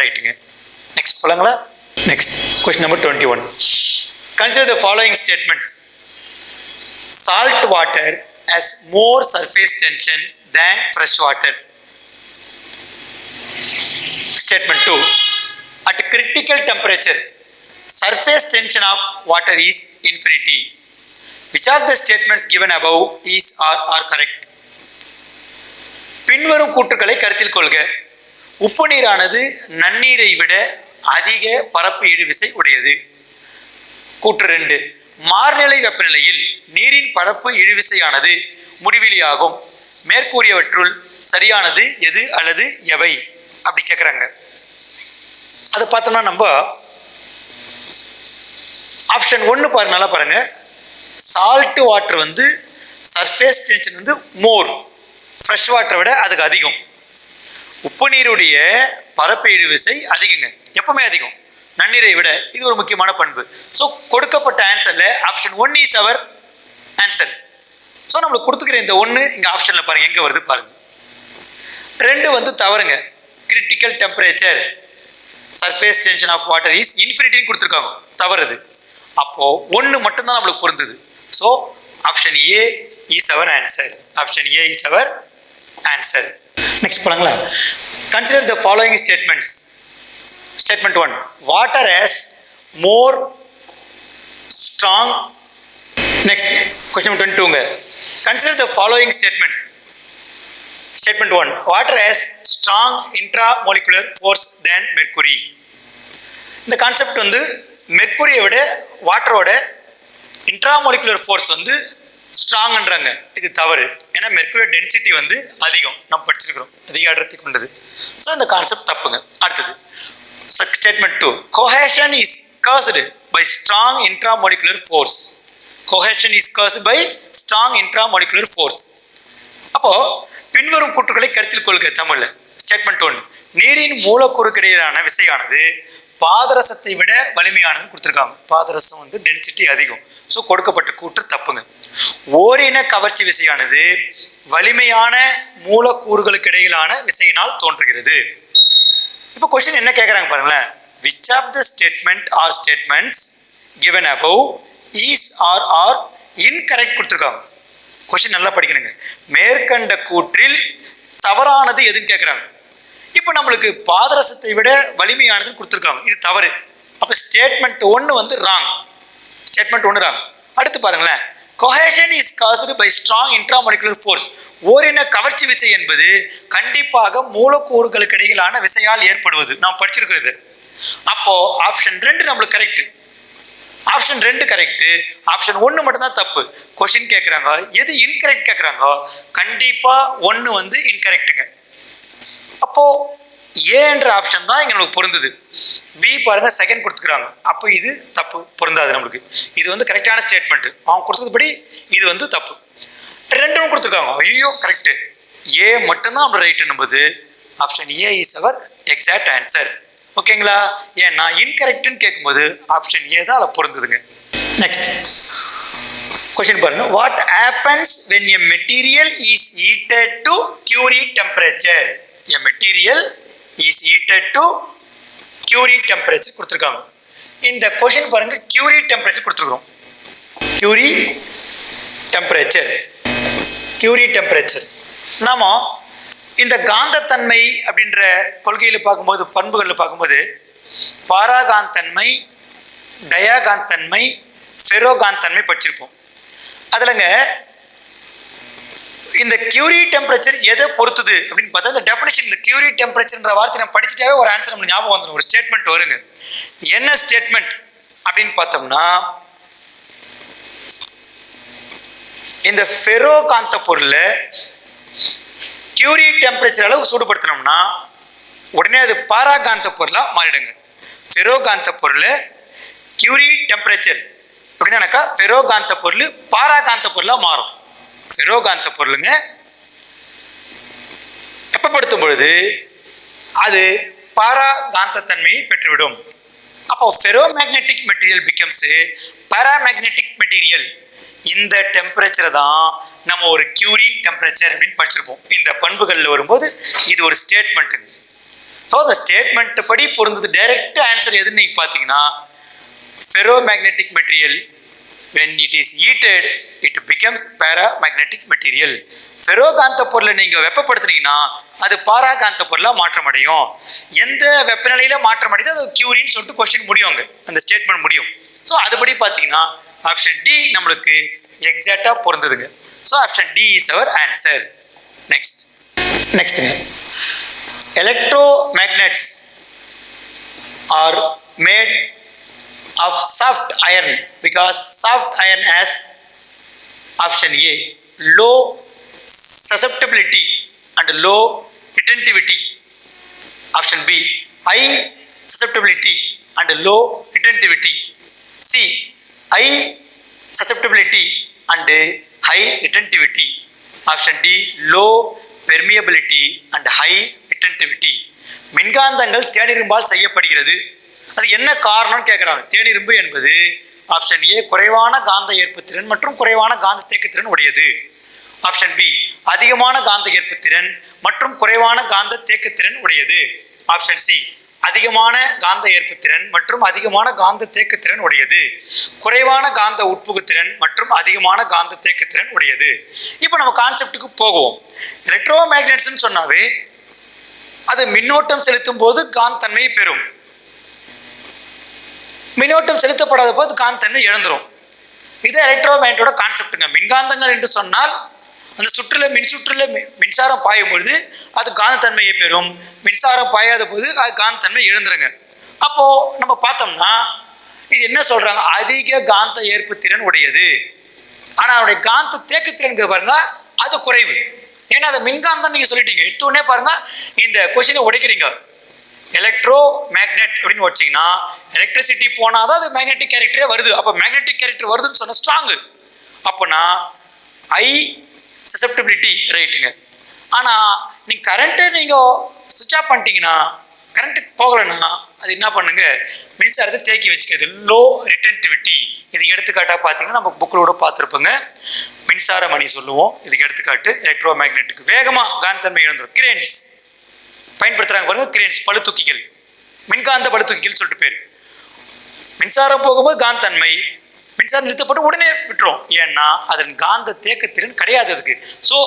ரைட்டுங்க. நெக்ஸ்ட் போலாங்களா? Next question number 21. Consider the following statements. Salt water has more surface tension than fresh water. Statement 2. At critical temperature, surface tension of water is infinity. Which of the statements given above is or are correct? பின்வரும் கூற்றுக்களை கருத்தில் கொள்க. உப்பு நீரானது நன்னீரை விட அதிக பரப்பு இழுவிசை உடையது. கூற்று 2. மாறுநிலை வெப்பநிலையில் நீரின் பரப்பு இழுவிசையானது முடிவிலியாகும். மேற்கூறியவற்றுள் சரியானது எது அல்லது எவை அப்படி கேட்குறாங்க. அதை பார்த்தோம்னா நம்ம ஆப்ஷன் 1 பாருங்க, நல்லா பாருங்க. சால்ட் வாட்டர் வந்து சர்ஃபேஸ் டென்ஷன் வந்து மோர், ஃப்ரெஷ் வாட்டரை விட அதுக்கு அதிகம். உப்பு நீருடைய பரப்பு இழுவிசை அதிகங்க, எப்பவுமே அதிகம் நன்னீரை விட. இது ஒரு முக்கியமான பண்பு. ஸோ கொடுக்கப்பட்ட ஆன்சர்ல option 1 is our answer. So நம்மளுக்கு கொடுத்துக்கிற இந்த 1 இங்கே ஆப்ஷனில் பாருங்க எங்கே வருது பாருங்க. 2 வந்து தவறுங்க. Critical temperature surface tension of water is இன்ஃபினிட்டின்னு கொடுத்துருக்காங்க, தவறுது. அப்போ 1 மட்டும்தான் நம்மளுக்கு பொருந்தது. So option A is our answer. Option A is our answer. Next போலாங்களா? Consider the following statements. Statement 1, water has more strong. Next question number 22ங்க. Consider the following statements. Statement 1, water has strong intramolecular force than mercury. இந்த concept வந்து மெர்க்குரியை விட வாட்டரோட இன்ட்ராமோலிகுலர் force வந்து ஸ்ட்ராங்ன்றாங்க. இது தவறு. ஏன்னா மெர்க்குரியோட டென்சிட்டி வந்து அதிகம், நம்ம படிச்சிருக்கிறோம், அதிக அடர்த்தி கொண்டது. ஸோ இந்த கான்செப்ட் தப்புங்க. அடுத்தது statement 2, cohesion is caused by strong intramolecular force. Cohesion is caused by strong intramolecular force. அப்போ பின்வரும் கூற்றுகளை கருத்தில் கொள்க. தமிழ்ல ஸ்டேட்மெண்ட் 1, நீரின் மூலக்கூறுக்கு இடையிலான விசையானது பாதரசத்தை விட வலிமையானதுன்னு கொடுத்துருக்காங்க. பாதரசம் வந்து டென்சிட்டி அதிகம். ஸோ கொடுக்கப்பட்ட கூற்று தப்புங்க. ஓரின கவர்ச்சி விசையானது வலிமையான மூலக்கூறுகளுக்கு இடையிலான விசையினால் தோன்றுகிறது. இப்போ கொஸ்டின் என்ன கேட்குறாங்க பாருங்களேன். Which of the statement or statements given above is or are incorrect கொடுத்துருக்காங்க. கொஸ்டின் நல்லா படிக்கணுங்க. மேற்கண்ட கூற்றில் தவறானது எதுன்னு கேட்குறாங்க. இப்போ நம்மளுக்கு பாதரசத்தை விட வலிமையானதுன்னு கொடுத்துருக்காங்க, இது தவறு. அப்போ ஸ்டேட்மெண்ட் 1 வந்து ராங். Statement 1 wrong. அடுத்து பாருங்களேன். cohesion is caused by strong intramolecular force. ஓரின கவர்ச்சி விசை என்பது கண்டிப்பாக மூலக்கூறுகளுக்கு இடையிலான விசையால் ஏற்படுவது, நாம் படிச்சிருக்கிறது. அப்போ ஆப்ஷன் 2 நம்மளுக்கு கரெக்ட். Option 2 correct. ஆப்ஷன் 1 மட்டும் தான் தப்பு. கொஸ்டின் கேட்குறாங்க எது இன்கரெக்ட் கேட்குறாங்க. கண்டிப்பா 1 வந்து இன்கரெக்ட்டுங்க. அப்போ ஏ என்ற ஆப்ஷன் தான் இங்க நமக்கு பொருந்தது. பி பாருங்க செகண்ட் கொடுத்துக்கிறாங்க. அப்போ இது தப்பு, பொருந்தாது நம்மளுக்கு. இது வந்து கரெக்டான ஸ்டேட்மெண்ட். அவங்க கொடுத்ததுபடி இது வந்து தப்பு. 2 கொடுத்துருக்காங்க. ஐயோ கரெக்ட். ஏ மட்டும்தான் நம்ம ரைட் நம்புது. Option A is our exact answer. ஓகேங்களா? ஏன்னா இன்கரெக்ட்னு கேட்கும்போது ஆப்ஷன் ஏ தான் அதில் பொருந்ததுங்க. நெக்ஸ்ட் கொஸ்டின் பாருங்க. What happens when a material is heated to Curie temperature? A material is heated to Curie temperature கொடுத்துருக்காங்க. இந்த கொஸ்டின் பாருங்க Curie டெம்பரேச்சர் கொடுத்துருக்கோம். Curie temperature, Curie temperature. நாம இந்த காந்தத்தன்மை அப்படின்ற கொள்கையில் பார்க்கும்போது, பண்புகளில் பார்க்கும்போது பாராகாந்தன்மை, டயாகாந்தன்மை, ஃபெரோகாந்தன்மை படிச்சிருப்போம். அதுலங்க இந்த Curie டெம்பரேச்சர் எதை பொறுத்துது அப்படின்னு பார்த்தா இந்த டெஃபினிஷன், இந்த Curie டெம்பரேச்சர்ன்ற வார்த்தை நம்ம படிச்சுட்டாவே ஒரு ஆன்சர் நம்ம ஞாபகம் வந்துடும், ஒரு ஸ்டேட்மெண்ட் வருங்க. என்ன ஸ்டேட்மெண்ட் அப்படின்னு பார்த்தோம்னா, இந்த ஃபெரோகாந்த பொருள் Curie டெம்பரேச்சர் அளவு சூடுபடுத்தினோம்னா உடனே அது பாராகாந்த பொருளாக மாறிடுங்க. ஃபெரோகாந்த பொருள் Curie டெம்பரேச்சர் அப்படின்னாக்கா ஃபெரோகாந்த பொருள் பாராகாந்த பொருளாக மாறும். ஃபெரோகாந்த பொருளுங்க வெப்பப்படுத்தும் பொழுது அது பாராகாந்த தன்மையை பெற்றுவிடும். அப்போ ஃபெரோமேக்னெட்டிக் மெட்டீரியல் பிகம்ஸ் பாராமேக்னெட்டிக் மெட்டீரியல். இந்த டெம்பரேச்சரை தான் நம்ம ஒரு Curie டெம்பரேச்சர் அப்படின்னு படிச்சிருப்போம். இந்த பண்புகளில் வரும்போது இது ஒரு ஸ்டேட்மெண்ட்டுங்க. ஸோ அந்த ஸ்டேட்மெண்ட் படி பொருந்தது. டைரக்ட் ஆன்சர் எதுன்னு நீங்கள் பார்த்தீங்கன்னா ferromagnetic material when it is heated it becomes paramagnetic material. ஃபெரோகாந்த பொருளை நீங்கள் வெப்பப்படுத்துனீங்கன்னா அது பாராகாந்த பொருளாக மாற்றம் அடையும். எந்த வெப்பநிலையில் மாற்றம் அடையுது அது Curieன்னு சொல்லிட்டு கொஸ்டின் முடியுங்க, அந்த ஸ்டேட்மெண்ட் முடியும். ஸோ அதுபடி பார்த்தீங்கன்னா ஆப்ஷன் டி நம்மளுக்கு எக்ஸாக்டாக பொருந்ததுங்க. So option D is our answer. நெக்ஸ்ட்டுங்க, electromagnets are made of soft iron because soft iron has option A low susceptibility and low retentivity, option B high susceptibility and low retentivity, C high susceptibility and high retentivity, option D low permeability and high retentivity. மின்காந்தங்கள் தேனிரும்பால் செய்யப்படுகிறது. அது என்ன காரணம்னு கேட்குறாங்க. தேனிரும்பு என்பது option A குறைவான காந்த ஏற்புத்திறன் மற்றும் குறைவான காந்த தேக்குத்திறன் உடையது. ஆப்ஷன் பி அதிகமான காந்த ஏற்புத்திறன் மற்றும் குறைவான காந்த தேக்குத்திறன் உடையது. ஆப்ஷன் சி அதிகமான காந்த ஏற்புத்திறன் மற்றும் அதிகமான காந்த தேக்கத்திறன் உடையது. குறைவான காந்த உட்புகுத்திறன் மற்றும் அதிகமான காந்த தேக்கத்திறன் உடையது. இப்போ நம்ம கான்செப்டுக்கு போகுவோம். எலக்ட்ரோ மேக்னெட்ஸ்னு சொன்னாவே அது மின்னோட்டம் செலுத்தும் போது காந்தன்மையை பெறும். மின்னோட்டம் செலுத்தப்படாத போது காந்தன்மை இழந்துரும். இது எலக்ட்ரோ மேக்னெட்டோட கான்செப்டுங்க. மின்காந்தங்கள் என்று சொன்னால் அந்த மின்சுற்றுல மின்சாரம் பாயும் பொழுது அது காந்தத்தன்மையை பெறும். மின்சாரம் பாயாத போது அது காந்தத்தன்மை இழந்துருங்க. அப்போ நம்ம பார்த்தோம்னா இது என்ன சொல்றாங்க, அதிக காந்த ஏற்புத்திறன் உடையது. ஆனா அதனுடைய காந்த தேக்கத்திறன் பாருங்க அது குறைவு. ஏன்னா அது மின்காந்தம் நீங்க சொல்லிட்டீங்க. எடுத்தோடனே பாருங்க இந்த கொஸ்டினை உடைக்கிறீங்க. எலக்ட்ரோ மேக்னெட் அப்படின்னு வச்சிங்கன்னா எலக்ட்ரிசிட்டி போனாதான் அது மேக்னெட்டிக் கேரக்டரே வருது. அப்போ மேக்னெட்டிக் கேரக்டர் வருதுன்னு சொன்ன ஸ்ட்ராங்கு. அப்போனா ஐ சசெப்டிபிலிட்டி ரைட்டுங்க. ஆனால் நீங்கள் கரண்ட்டை நீங்கள் சுவிட்ச் ஆஃப் பண்ணிட்டீங்கன்னா கரண்ட்டு போகலைன்னா அது என்ன பண்ணுங்க, மின்சாரத்தை தேக்கி வச்சுக்கிறது. Low retentivity. இதுக்கு எடுத்துக்காட்டாக பார்த்தீங்கன்னா நம்ம புக்கிலோட பார்த்துருப்போங்க. மின்சார மணி சொல்லுவோம். இதுக்கு எடுத்துக்காட்டு எலக்ட்ரோ மேக்னெட்டுக்கு வேகமாக காந்தன்மை இழந்துடும். கிரேன்ஸ் பயன்படுத்துறாங்க பாருங்க. கிரேன்ஸ் பளுத்தூக்கிகள், மின்காந்த பளுத்தூக்கிகள் சொல்லிட்டு பேர். மின்சாரம் போகும்போது காந்தன்மை, மின்சாரம் நிறுத்தப்பட்டு உடனே விட்டுரும். ஏன்னா அதன் காந்த தேக்கத்திறன் கிடையாது அதுக்கு. ஸோ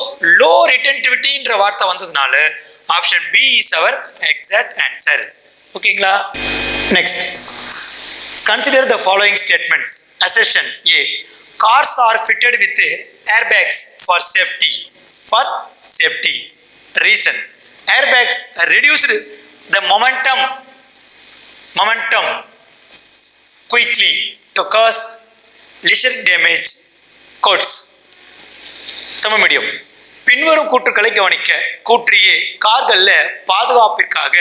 லோ ரிட்டன்டிவிட்டின்ற வார்த்தை வந்ததுனால option B is our exact answer. ஓகேங்களா? Next, consider the following statements. Assertion A, cars are fitted with airbags for safety. For safety. Reason, airbags reduced the momentum quickly to cause lesser damage. Quotes. Tamil medium. பின்வரும் கூற்றுக்களை கவனிக்க. கூற்றியே, கார்கள்ல பாதுகாப்பிற்காக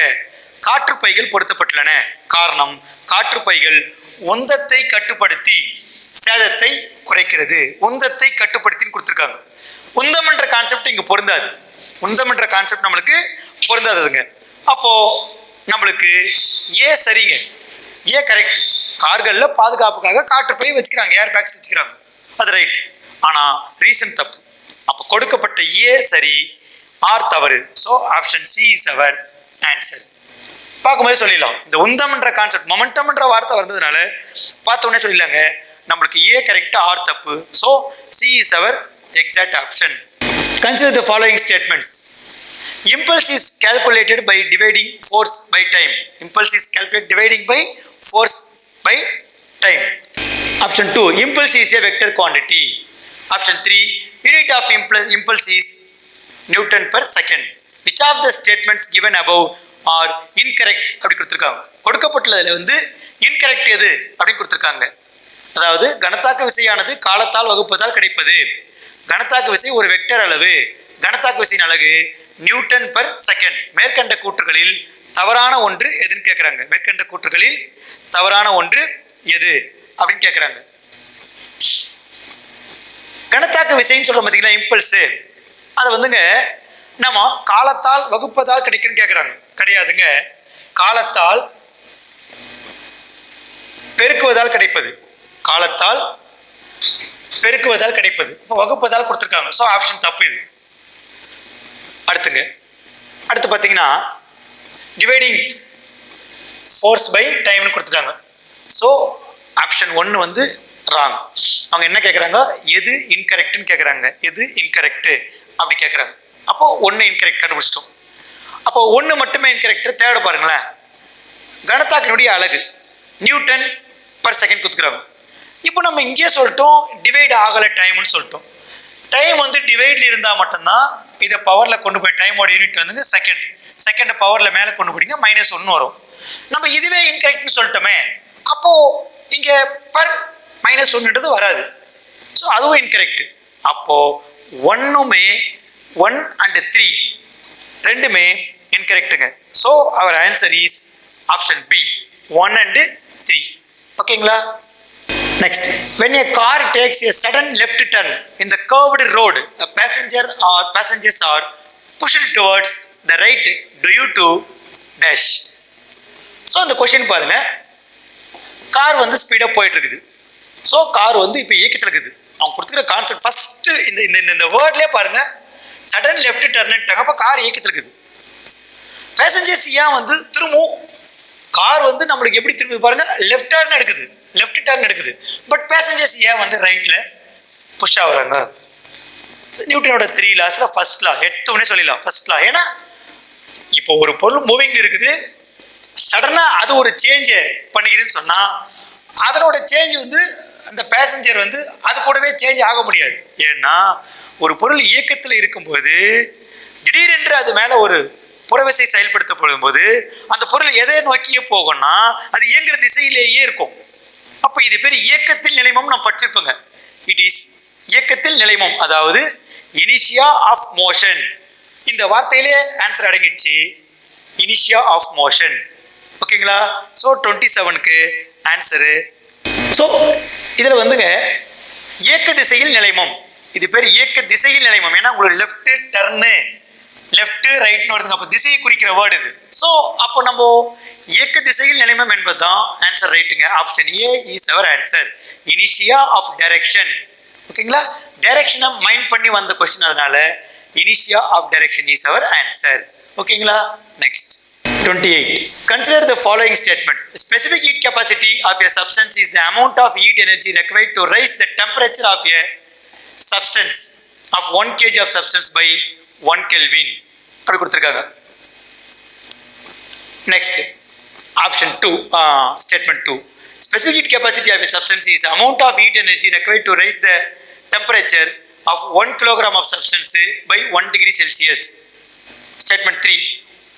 காற்றுப்பைகள் பொருத்தப்பட்டுள்ளன. காரணம், காற்றுப்பைகள் உந்தத்தை கட்டுப்படுத்தி சேதத்தை குறைக்கிறது. உந்தத்தை கட்டுப்படுத்தின்னு கொடுத்துருக்காங்க. உந்தம் என்ற கான்செப்ட் இங்க பொருந்தாது. உந்தம் என்ற கான்செப்ட் நம்மளுக்கு பொருந்தாததுங்க. அப்போ நம்மளுக்கு ஏ சரிங்க. ஏ கரெக்ட். கார்கள்ல பாதுகாப்புக்காக காற்றுப்பை வச்சுக்கிறாங்க, ஏர் பேக்ஸ் வச்சுக்கிறாங்க, அது ரைட். ஆனா ரீசன் தப்பு. அப்போ கொடுக்கப்பட்ட ஏ சரி, ஆர் தவறு. So option C is our answer. பார்க்கும்போது சொல்லிடலாம். இந்த உந்தம் என்ற கான்செப்ட் மொமெண்டம் என்ற வார்த்தை வந்ததுனால பார்த்த உடனே சொல்லிடலாங்க நம்மளுக்கு ஏ கரெக்டா ஆர் தப்பு. So C is our exact option. Consider the following statements. Impulse is calculated by dividing force by time. Impulse is calculated dividing by force by time. Option 2, impulse is a vector quantity. Option 3, unit of impulse is Newton per second. Which of the statements given above are incorrect? அப்படி கொடுத்துருக்காங்க. கொடுக்கப்பட்டுள்ளதுல வந்து incorrect எது அப்படின்னு கொடுத்துருக்காங்க. அதாவது கணத்தாக்க விசையானது காலத்தால் வகுப்பதால் கிடைப்பது. கணத்தாக்க விசை ஒரு வெக்டர் அளவு. கணத்தாக்க விசையின் அலகு நியூட்டன் பர் செகண்ட். மேற்கண்ட கூற்றுகளில் தவறான ஒன்று எதுன்னு கேட்குறாங்க. மேற்கண்ட கூற்றுகளில் தவறான ஒன்று எது அப்படின்னு கேட்குறாங்க. கணத்தாக்க விசைன்னு சொல்றோம் பார்த்தீங்களா, இம்பல்ஸு, அதை வந்துங்க நம்ம காலத்தால் வகுப்பதால் கிடைக்குன்னு கேட்குறாங்க. கிடையாதுங்க. காலத்தால் பெருக்குவதால் கிடைப்பது. காலத்தால் பெருக்குவதால் கிடைப்பது. வகுப்பதால் கொடுத்துருக்காங்க. ஸோ ஆப்ஷன் தப்பு இது. அடுத்து பார்த்தீங்கன்னா டிவைடிங் ஃபோர்ஸ் பை டைம்னு கொடுத்துட்டாங்க. ஸோ ஆப்ஷன் 1 வந்து ராங். அவங்க என்ன கேட்குறாங்க, எது இன்கரெக்ட்னு கேட்குறாங்க. எது இன்கரெக்டு அப்படி கேட்குறாங்க. அப்போது 1 இன்கரெக்ட் கண்டுபிடிச்சிட்டோம். அப்போ 1 மட்டுமே இன்கரெக்ட். தேவை பாருங்களேன், கணத்தாக்கினுடைய அலகு நியூட்டன் பர் செகண்ட் கொடுத்துக்கிறாங்க. இப்போ நம்ம இங்கேயே சொல்லிட்டோம் டிவைட் ஆகலை டைம்னு சொல்லிட்டோம். டைம் வந்து டிவைட்ல இருந்தால் மட்டும்தான் இதை பவரில் கொண்டு போய் டைமோட யூனிட் வந்து செகண்ட். செகண்ட் பவரில் மேலே கொண்டு போனீங்க -1 வரும். நம்ம இதுவே இன்கரெக்ட்னு சொல்லிட்டோமே, அப்போது இங்கே பர் -1ன்றது வராது. ஸோ அதுவும் இன்கரெக்ட். அப்போது 1மே 1 and 3 ரெண்டுமே இன்கரெக்டுங்க. So our answer is option B 1 and 3. ஓகேங்களா? Next, when a car takes a sudden left turn in the curved road, a passengers are pushed towards the right due to dash. So இந்த question பாருங்க, car வந்து ஸ்பீடாக போயிட்டு இருக்குது. So car வந்து இப்போ இயக்கத்தில் இருக்குது. அவங்க கொடுத்துக்கிற கான்செப்ட் ஃபர்ஸ்ட் இந்த வேர்ட்லேயே பாருங்க, சடன் லெஃப்ட் டர்ன்ட்டாங்க. அப்போ கார் இயக்கத்தில் இருக்குது. பேசஞ்சர்ஸ் ஏன் வந்து திரும்பவும் கார் வந்து நம்மளுக்கு எப்படி திரும்பி பாருங்க, லெஃப்ட் டர்ன் எடுக்குது. பட் பேசஞ்சர்ஸ் ஏன் வந்து ரைட்ல புஷ் ஆகுறாங்க? நியூட்டனோட 3 லாஸ்ல ஃபர்ஸ்ட் லா எடுத்தோடனே சொல்லிடலாம். ஃபர்ஸ்ட் லா. ஏன்னா இப்போ ஒரு பொருள் மூவிங் இருக்குது, சடனா அது ஒரு சேஞ்ச் பண்ணிக்குதுன்னு சொன்னா அதனோட சேஞ்ச் வந்து அந்த பேசஞ்சர் வந்து அது கூடவே சேஞ்ச் ஆக முடியாது. ஏன்னா ஒரு பொருள் இயக்கத்தில் இருக்கும்போது திடீரென்று அது மேல ஒரு புறவிசை செயல்படுத்தப்படும் போது அந்த பொருள் எதை நோக்கியே போகும்னா அது இயங்குற திசையிலேயே இருக்கும். அப்போ இது பேர் இயக்கத்தில் நிலைமம். நான் படிச்சிருப்பேங்க. இட் இஸ் இயக்கத்தில் நிலைமம், அதாவது இனிஷியா ஆஃப் மோஷன். இந்த வார்த்தையிலே ஆன்சர் அடங்கிடுச்சு, இனிஷியா ஆஃப் மோஷன். ஓகேங்களா? ஸோ 27க்கு ஆன்சரு. ஸோ இதில் வந்துங்க இயக்க திசையில் நிலைமம், இது பேர் இயக்க திசையில் நிலைமம். ஏன்னா உங்களுக்கு லெஃப்ட் டர்னு, லெஃப்ட் ரைட்னு வருதுங்க. அப்போ திசையை குறிக்கிற வேர்டு இது. ஸோ அப்போ நம்ம இயக்க திசையில் நிலைமம் என்பது தான் ஆன்சர். ரைட்டுங்க. Option A is our answer, இனிஷியா ஆஃப் டைரக்ஷன். ஓகேங்களா? டைரக்ஷனை மைண்ட் பண்ணி வந்த கொஸ்டின், அதனால இனிஷியா of direction is our answer. ஓகேங்களா? Next 28. Consider the following statements. Specific heat capacity of a substance is the amount of heat energy required to raise the temperature of a substance of 1 kg of substance by 1 Kelvin. அப்படி கொடுத்துருக்காங்க. Next option 2, statement 2. Specific heat capacity of a substance is the amount of heat energy required to raise the temperature of 1 kilogram of substance by 1 degree Celsius. Statement 3.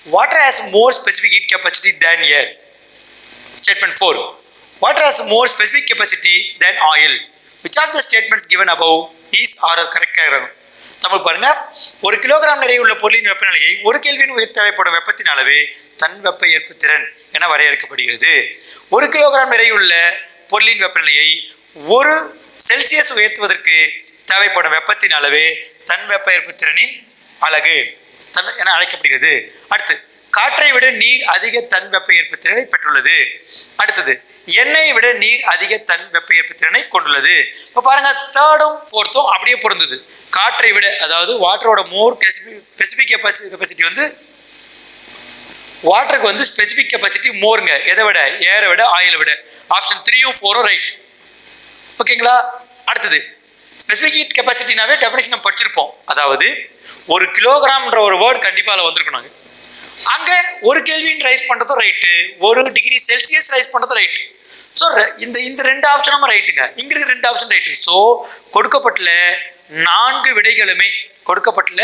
Water has more specific heat capacity than air. Statement 4. Water has more specific capacity than oil. Which of the statements given above is or correct? Tamil பாருங்க. 1 kilogram நிறைய உள்ள பொருளின் வெப்பநிலையை 1 kelvin உயர்த்த தேவைப்படும் வெப்பத்தின் அளவு தன் வெப்ப ஏற்பு திறன் என வரையறுக்கப்படுகிறது. 1 கிலோகிராம் நிறையுள்ள பொருளின் வெப்பநிலையை 1 செல்சியஸ் உயர்த்துவதற்கு தேவைப்படும் வெப்பத்தின் அளவு தன் வெப்ப ஏற்பு திறனின் அலகு என அழைக்கப்படுகிறது. அடுத்து, காற்றை விட நீர் அதிக தன் வெப்ப ஏற்பு திறனை பெற்றுள்ளது. அடுத்தது, எண்ணெயை விட நீர் அதிக தன் வெப்ப ஏற்பு திறனை கொண்டுள்ளது. இப்போ பாருங்க, தேர்டும் ஃபோர்த்தும் அப்படியே பொருந்தது. காற்றை விட, அதாவது வாட்டரோட மோர் ஸ்பெசிபிக் கெப்பாசிட்டி வந்து வாட்டருக்கு வந்து ஸ்பெசிபிக் கெப்பாசிட்டி மோருங்க. எதை விட? ஏரை விட, ஆயிலை விட. ஆப்ஷன் 3ம் 4ம் ரைட். ஓகேங்களா? அடுத்தது, ஸ்பெசிபிக் ஹீட் கெப்பாசிட்டினாவே டெஃபினேஷன் படிச்சிருப்போம். அதாவது 1 கிலோகிராம்ன்ற ஒரு வேர்டு கண்டிப்பாக வந்துருக்கணும். அங்கே 1 கெல்வின் ரைஸ் பண்ணுறதும் ரைட்டு, 1 டிகிரி செல்சியஸ் ரைஸ் பண்ணுறதும் ரைட்டு. ஸோ இந்த 2 ஆப்ஷனும் ரைட்டுங்க. இங்களுக்கு 2 ஆப்ஷன் ரைட்டு. ஸோ கொடுக்கப்பட்டுள்ள 4 விடைகளுமே, கொடுக்கப்பட்டுள்ள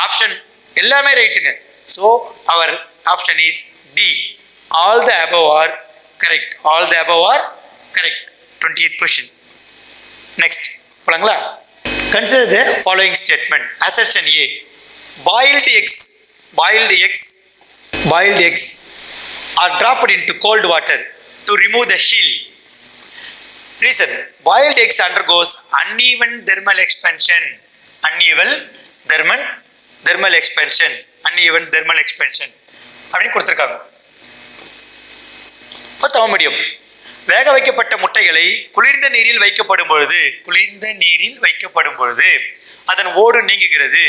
ஆப்ஷன் எல்லாமே ரைட்டுங்க. So our option is D. All the above are correct. All the above are correct. 28th question. Next போலாங்களா? Consider the following statement. Assertion A. Boiled eggs are dropped into cold water to remove the shell. Reason: boiled eggs undergoes uneven thermal expansion. Uneven thermal expansion அப்படின்னு கொடுத்துருக்காங்க. இப்போ Tamil medium. வேக வைக்கப்பட்ட முட்டைகளை குளிர்ந்த நீரில் வைக்கப்படும் பொழுது அதன் ஓடு நீங்குகிறது.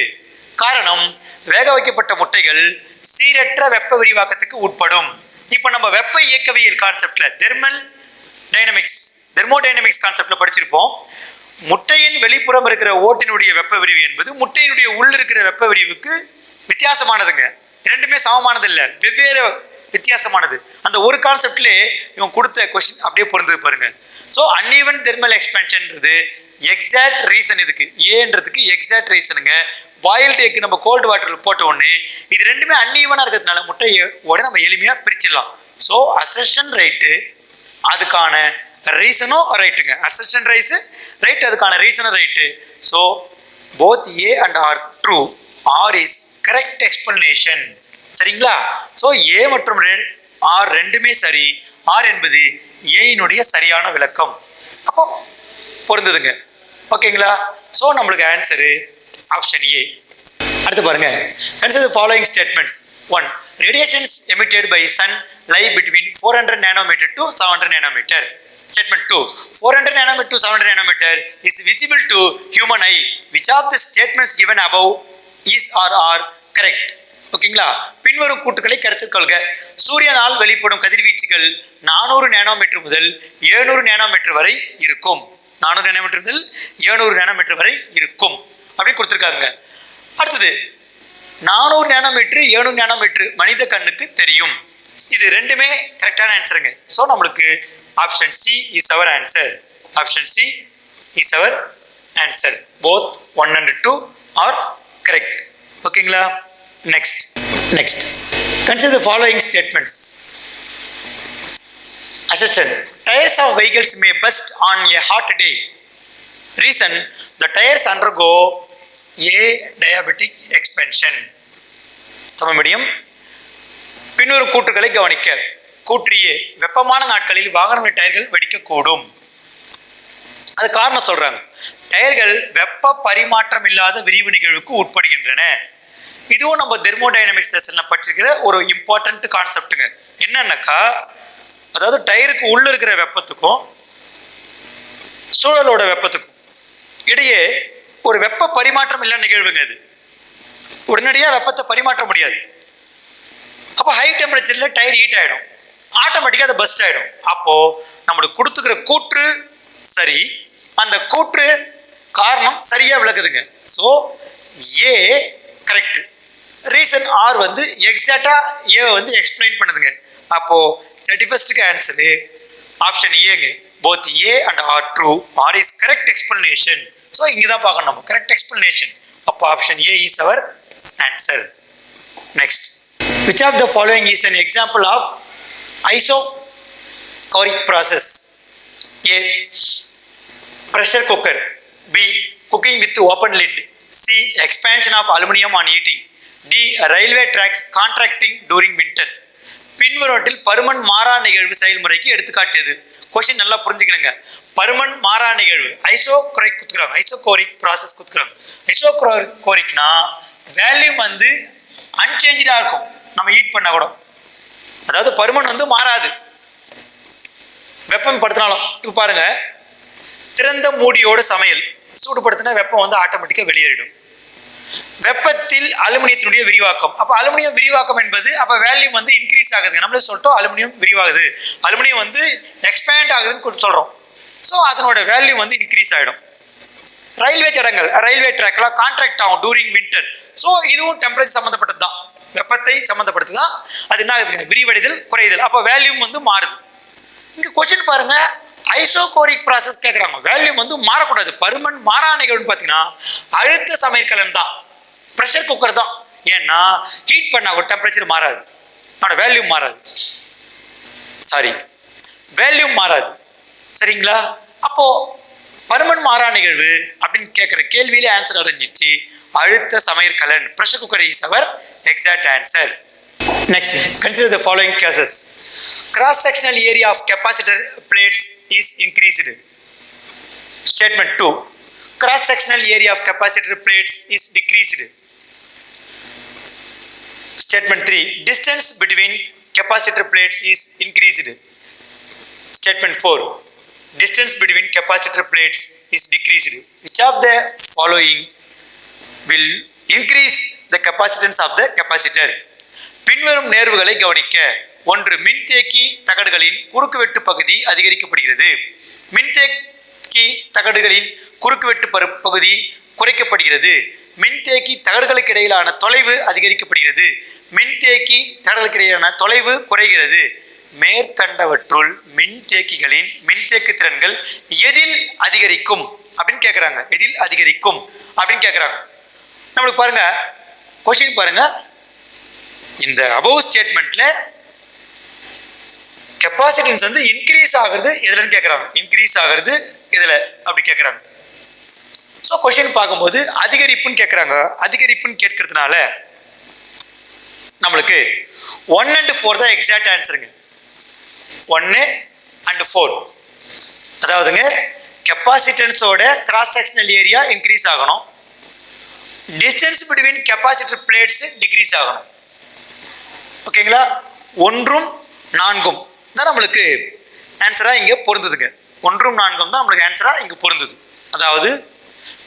காரணம், வேக வைக்கப்பட்ட முட்டைகள் சீரற்ற வெப்ப விரிவாக்கத்துக்கு உட்படும். இப்போ நம்ம வெப்ப இயக்கவியல் கான்செப்ட்ல தெர்மோடைனமிக்ஸ் கான்செப்ட்ல படிச்சிருப்போம். முட்டையின் வெளிப்புறம் இருக்கிற ஓட்டினுடைய வெப்ப விரிவு என்பது முட்டையினுடைய உள்ள இருக்கிற வெப்ப விரிவுக்கு வித்தியாசமானதுங்க. இரண்டுமே சமமானது இல்லை, வெவ்வேறு வித்தியாசமானது. அந்த ஒரு கான்செப்ட்லேயே இவங்க கொடுத்த கொஸ்டின் அப்படியே பொருந்தது பாருங்க. ஸோ அன்ஈவன் தெர்மல் எக்ஸ்பென்ஷன்றது எக்ஸாக்ட் ரீசன். இதுக்கு ஏன்றதுக்கு எக்ஸாக்ட் ரீசனுங்க. பாயில்டு எக் நம்ம கோல்டு வாட்டரில் போட்ட உடனே இது ரெண்டுமே அன்ஈவனாக இருக்கிறதுனால முட்டையோட நம்ம எளிமையாக பிரிச்சிடலாம். ஸோ அசர்ஷன் ரைட்டு, அதுக்கான ரீசனும் ரைட்டுங்க. அசர்ஷன் ரைட், அதுக்கான ரீசனும் right. So both A and R true. R is correct explanation. சரிங்களா? ஸோ ஏ மற்றும் ஆர் ரெண்டுமே சரி. ஆர் என்பது ஏயினுடைய சரியான விளக்கம். அப்போ பொருந்ததுங்க. ஓகேங்களா? ஸோ நம்மளுக்கு ஆன்சரு ஆப்ஷன் ஏ. அடுத்து பாருங்க. Consider the following statements. 1. Radiations emitted by sun lie between 400 nanometer to 700 nanometer. Statement 2. 400 nanometer to 700 nanometer is visible to human eye. Which of the statements given above is or are correct? ஓகேங்களா? பின்வரும் கூட்டுகளை கருத்தில் கொள்க. சூரியனால் வெளிப்படும் கதிர்வீச்சுகள் 400 nanometre முதல் 700 nanometre வரை இருக்கும். 400 nanometre முதல் 700 nanometre வரை இருக்கும் அப்படின்னு கொடுத்துருக்காங்க. அடுத்தது 400 நேனோமீட்டர் 700 நேனோமீட்டர் மனித கண்ணுக்கு தெரியும். இது ரெண்டுமே கரெக்டான ஆன்சருங்க. ஸோ நம்மளுக்கு option C is our answer. Option C is our answer. Both 1 and 2 are correct. ஓகேங்களா? Next consider the following statements. Assertion: tires of vehicles may burst on a hot day. Reason: the tires undergo a diabatic expansion. Tamil medium. பின்வரும் கூற்றுகளை கவனிக்க. கூற்று A: வெப்பமான நாட்களில் வாகனங்கள் டயர்கள் வெடிக்கக்கூடும். அது காரணம் சொல்றாங்க. டயர்கள் வெப்ப பரிமாற்றம் இல்லாத விரிவு நிகழ்வுக்கு உட்படுகின்றன. இதுவும் நம்ம தெர்மோடைனமிக்ஸ் செஷன்ல படிச்சிருக்கிற ஒரு இம்பார்ட்டன்ட் கான்செப்ட்டுங்க. என்னன்னாக்கா, அதாவது டயருக்கு உள்ள இருக்கிற வெப்பத்துக்கும் சூழலோட வெப்பத்துக்கும் இடையே ஒரு வெப்ப பரிமாற்றம் இல்ல நிகழ்வுங்க. இது உடனடியாக வெப்பத்தை பரிமாற்ற முடியாது. அப்போ ஹை டெம்பரேச்சர்ல டயர் ஹீட் ஆயிடும், ஆட்டோமேட்டிக்காக அது பஸ்ட் ஆயிடும். அப்போ நம்மளுக்கு கொடுத்துக்கிற கூற்று சரி, அந்த கூற்று காரணம் சரியா விளக்குதுங்க. So A correct. Reason R வந்து எக்ஸாக்டா ஏ வந்து எக்ஸ்பிளைன் பண்ணுதுங்க. அப்போ 31க்கு ஆன்சரு ஆப்ஷன் ஏங்க. Both A and R true. R is correct explanation. So இங்கே தான் பார்க்கணும் நம்ம கரெக்ட் எக்ஸ்பிளனேஷன். அப்போ option A is our answer. Next, which of the following is an example of isochoric process? A. Pressure cooker. B. Cooking with open lid. C. Expansion of aluminum on heating. D. Railway tracks contracting during winter. பின்வருவற்றில் பருமன் மாறா நிகழ்வு செயல்முறைக்கு எடுத்துக்காட்டியது. Question நல்லா புரிஞ்சுக்கணுங்க. பருமன் மாறா நிகழ்வு isochoric குத்துக்கிறாங்க, isochoric process குத்துக்கிறாங்க. ஐசோகோரிக்னா வேல்யூம் வந்து அன்சேஞ்சா இருக்கும் நம்ம ஹீட் பண்ண கூட. அதாவது பருமன் வந்து மாறாது வெப்பம் படுத்தினாலும். இப்போ பாருங்க, திறந்த மூடியோட சமையல் சூடுபடுத்தினா வெப்பம் வந்து ஆட்டோமேட்டிக்காக வெளியேறிடும். வெப்பத்தில் அலுமினியத்தினுடைய விரிவாக்கம். அப்போ அலுமினியம் விரிவாக்கம் என்பது அப்போ வேல்யூம் வந்து இன்க்ரீஸ் ஆகுது. நம்மளே சொல்லிட்டோம் அலுமினியம் விரிவாகுது, அலுமினியம் வந்து எக்ஸ்பேண்ட் ஆகுதுன்னு சொல்கிறோம். ஸோ அதனோட வேல்யூம் வந்து இன்க்ரீஸ் ஆகிடும். ரயில்வே தடங்கள், ரயில்வே ட்ராக்லாம் கான்ட்ராக்ட் ஆகும் டூரிங் வின்டர். ஸோ இதுவும் டெம்பரேச்சர் சம்மந்தப்பட்டது தான், வெப்பத்தை சம்மந்தப்பட்டது தான். அது என்ன ஆகுதுங்க, விரிவடைதல் குறைதல். அப்போ வேல்யூம் வந்து மாறுது. இங்கே கொஸ்டின் பாருங்க, ஐசோகோரிக் ப்ராசஸ் கேட்குறாங்க. வேல்யூம் வந்து மாறக்கூடாது. பருமன் மாறா நிகழ்வுன்னு பார்த்தீங்கன்னா அழுத்த சமையற்கலன் தான், ப்ரெஷர் குக்கர் தான். ஏன்னா ஹீட் பண்ணா கூட டெம்பரேச்சர் மாறாது, ஆனால் வேல்யூம் மாறாது. சாரி, வேல்யூம் மாறாது. சரிங்களா? அப்போ பருமன் மாறா நிகழ்வு அப்படின்னு கேட்குற கேள்வியிலே ஆன்சர் அடைஞ்சிச்சு. அழுத்த சமையற்கலன், pressure cooker is our exact answer. Next, consider the following cases. Cross sectional area of capacitor plates is increased. Statement 2. Cross sectional area of capacitor plates is decreased. Statement 3. Distance between capacitor plates is increased. Statement 4. Distance between capacitor plates is decreased. Which of the following will increase the capacitance of the capacitor? பின்வரும் நேர்வுகளை கவனிக்க. ஒன்று, மின்தேக்கி தகடுகளின் குறுக்குவெட்டு பகுதி அதிகரிக்கப்படுகிறது. மின்தேக்கி தகடுகளின் குறுக்குவெட்டு பகுதி குறைக்கப்படுகிறது. மின்தேக்கி தகடுகளுக்கு இடையிலான தொலைவு அதிகரிக்கப்படுகிறது. மின்தேக்கி தகடுகளுக்கு இடையிலான தொலைவு குறைகிறது. மேற்கண்டவற்றுள் மின்தேக்கிகளின் மின்தேக்கு திறன்கள் எதில் அதிகரிக்கும் அப்படின்னு கேட்குறாங்க. எதில் அதிகரிக்கும் அப்படின்னு கேட்குறாங்க. நம்மளுக்கு பாருங்க, கொஸ்டின் பாருங்க, இந்த அபவ் ஸ்டேட்மெண்ட்ல கெப்பாசிட்டன்ஸ் வந்து இன்க்ரீஸ் ஆகுறது எதுலன்னு கேட்குறாங்க. இன்க்ரீஸ் ஆகுறது எதுல அப்படி கேட்குறாங்க. ஸோ கொஸ்டின் பார்க்கும்போது அதிகரிப்புன்னு கேட்குறாங்க. அதிகரிப்புன்னு கேட்கறதுனால நம்மளுக்கு 1 and 4 தான் எக்ஸாக்ட் ஆன்சருங்க. 1 and 4. அதாவதுங்க, கெப்பாசிட்டன்ஸோட கிராஸ் செக்ஷனல் ஏரியா இன்க்ரீஸ் ஆகணும், distance between capacitor plates decrease ஆகணும். ஓகேங்களா? 1 and 4 தான் நம்மளுக்கு ஆன்சரா இங்க பொருந்ததுங்க. 1 and 4 தான் நம்மளுக்கு ஆன்சரா இங்க பொருந்தது. அதாவது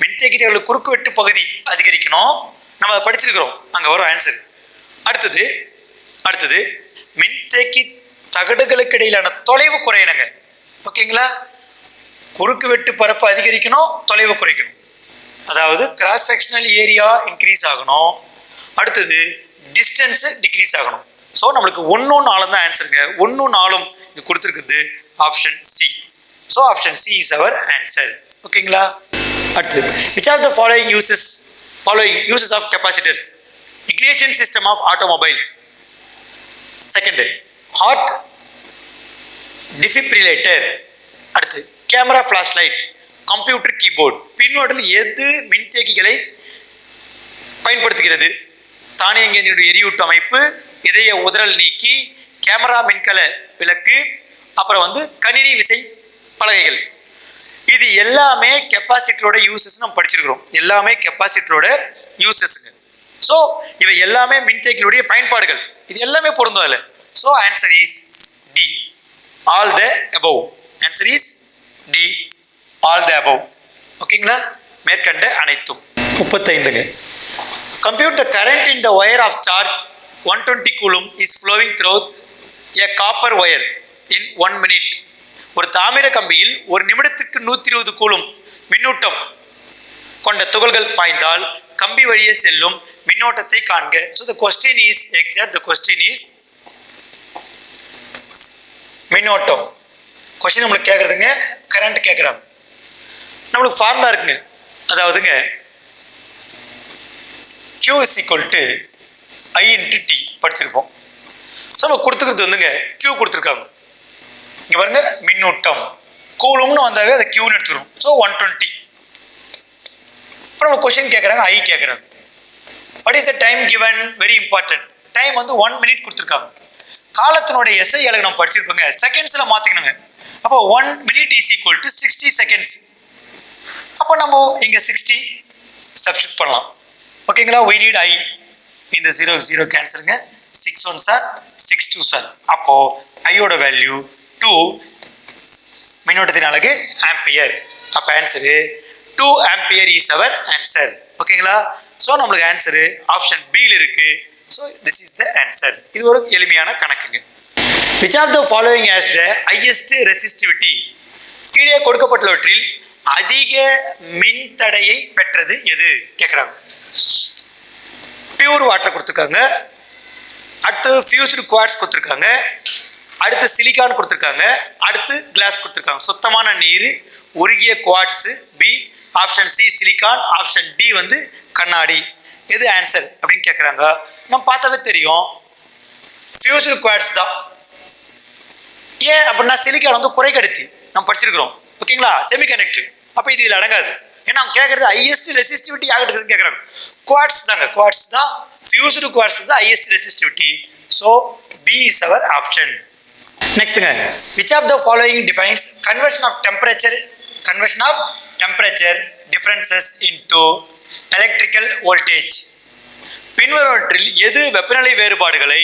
மின்தேக்கி தகடுகளுக்கு குறுக்கு வெட்டு பகுதி அதிகரிக்கணும், நம்ம அதை படிச்சிருக்கிறோம், அங்க வரும் ஆன்சர். அடுத்தது மின்தேக்கி தகடுகளுக்கு இடையிலான தொலைவு குறையணுங்க. ஓகேங்களா? குறுக்கு வெட்டு பரப்பு அதிகரிக்கணும், தொலைவு குறைக்கணும். அதாவது கிராஸ் செக்ஷனல் ஏரியா இன்க்ரீஸ் ஆகணும், அடுத்தது டிஸ்டன்ஸ் டிக்ரீஸ் ஆகணும். ஸோ நம்மளுக்கு 1-4 தான் ஆன்சருங்க. 1-4 இங்கே கொடுத்துருக்குது option C. So option C is our answer. ஓகேங்களா? அடுத்தது which of the following uses of capacitors? Ignition system of automobiles. Second, hot defibrillator. அடுத்து camera flash light, computer keyboard. பின்வற்றில் எது மின்தேக்கிகளை பயன்படுத்துகிறது? தானியங்கி எரியூட்டு அமைப்பு, இதய உதறல் நீக்கி, கேமரா மின்கல விளக்கு, அப்புறம் கணினி விசை பலகைகள். இது எல்லாமே கெப்பாசிட்டரோட யூசஸ் நம்ம படிச்சிருக்கிறோம். எல்லாமே கெப்பாசிட்டரோட யூசஸ்ங்க. ஸோ இவை எல்லாமே மின்தேக்கிகளுடைய பயன்பாடுகள். இது எல்லாமே பொருந்தும் அதில். So answer is D, all the above. Answer is D, all the above. ஓகேங்களா? மேற்கண்ட அனைத்தும். 35ங்க. Compute the current in the wire of charge 120 coulomb is flowing through a copper wire in 1 minute. ஒரு தாமிர கம்பியில் ஒரு நிமிடத்திற்கு 120 கூலும் மின்னூட்டம் கொண்ட துகள்கள் பாய்ந்தால் கம்பி வழியே செல்லும் மின்னோட்டத்தை காண்க. So the question is exact. The question is மின்னோட்டம். கொஸ்டின் நம்மளுக்கு கேட்குறதுங்க, கரண்ட் கேட்குறாங்க. நம்மளுக்கு ஃபார்முலா இருக்குங்க. அதாவதுங்க Q is equal to I into T படிச்சிருப்போம். ஸோ நம்ம கொடுத்துக்கிறது Q கொடுத்துருக்காங்க. இங்கே பாருங்க, மின்னூட்டம் கூலும்னு வந்தாவே அதை Qன்னு எடுத்துக்கிறோம். ஸோ 120. இப்போ நம்ம கொஸ்டின் கேட்குறாங்க, I கேட்குறாங்க. What is the time given? Very important. Time 1 minute கொடுத்துருக்காங்க. காலத்தினுடைய எஸ்ஐ அழகு நம்ம படிச்சிருப்போங்க, செகண்ட்ஸில் மாற்றிக்கணுங்க. அப்போ 1 minute is equal to 60 seconds. அப்போ நம்ம இங்கே 60 சப்ஸ்டியூட் பண்ணலாம். ஓகேங்களா? we need I. இந்த 0 கேன்சலுங்க. 6 1s are 6 2s are. அப்போ ஐயோட வேல்யூ 2, மின்னோட்டத்தின் அலகு ஆம்பியர். அப்போ answer 2 ampere is our answer. ஓகேங்களா? ஸோ நம்மளுக்கு ஆன்சரு ஆப்ஷன் பியில் இருக்கு. So this is the answer. இது ஒரு எளிமையான கணக்குங்க. which of the following has the highest resistivity? கீழே கொடுக்கப்பட்டுள்ளவற்றில் அதிக மின்தடையை பெற்றது எது கேட்குறாங்க. பியூர் வாட்டர் கொடுத்துருக்காங்க, அடுத்து ஃபியூஸ்டு குவார்ட்ஸ் கொடுத்துருக்காங்க, அடுத்து சிலிக்கான் கொடுத்துருக்காங்க, அடுத்து கிளாஸ் கொடுத்துருக்காங்க. சுத்தமான நீர், உருகிய quartz B, option C silicon, option D கண்ணாடி. எது ஆன்சர் அப்படின்னு கேட்குறாங்க. நம்ம பார்த்தாவே தெரியும், ஃபியூஸ்டு குவார்ட்ஸ் தான். ஏன் அப்படின்னா சிலிக்கான் குறைக்கடத்தி நம்ம படிச்சிருக்கிறோம். ஓகேங்களா? செமிகண்டக்டர். அப்போ இது இதில் அடங்காது. ஏன்னா அவங்க கேட்குறது ஹையஸ்ட் ரெசிஸ்டிவிட்டி ஆகிட்டுருக்குன்னு கேட்குறாங்க. குவார்ட்ஸ் தாங்க, குவார்ட்ஸ் தான், ஃபியூஸ்டு குவார்ட்ஸ் தான் highest resistivity. So B is our option. நெக்ஸ்ட்டுங்க, which of the following defines conversion of temperature differences into electrical voltage? பின்வருவற்றில் எது வெப்பநிலை வேறுபாடுகளை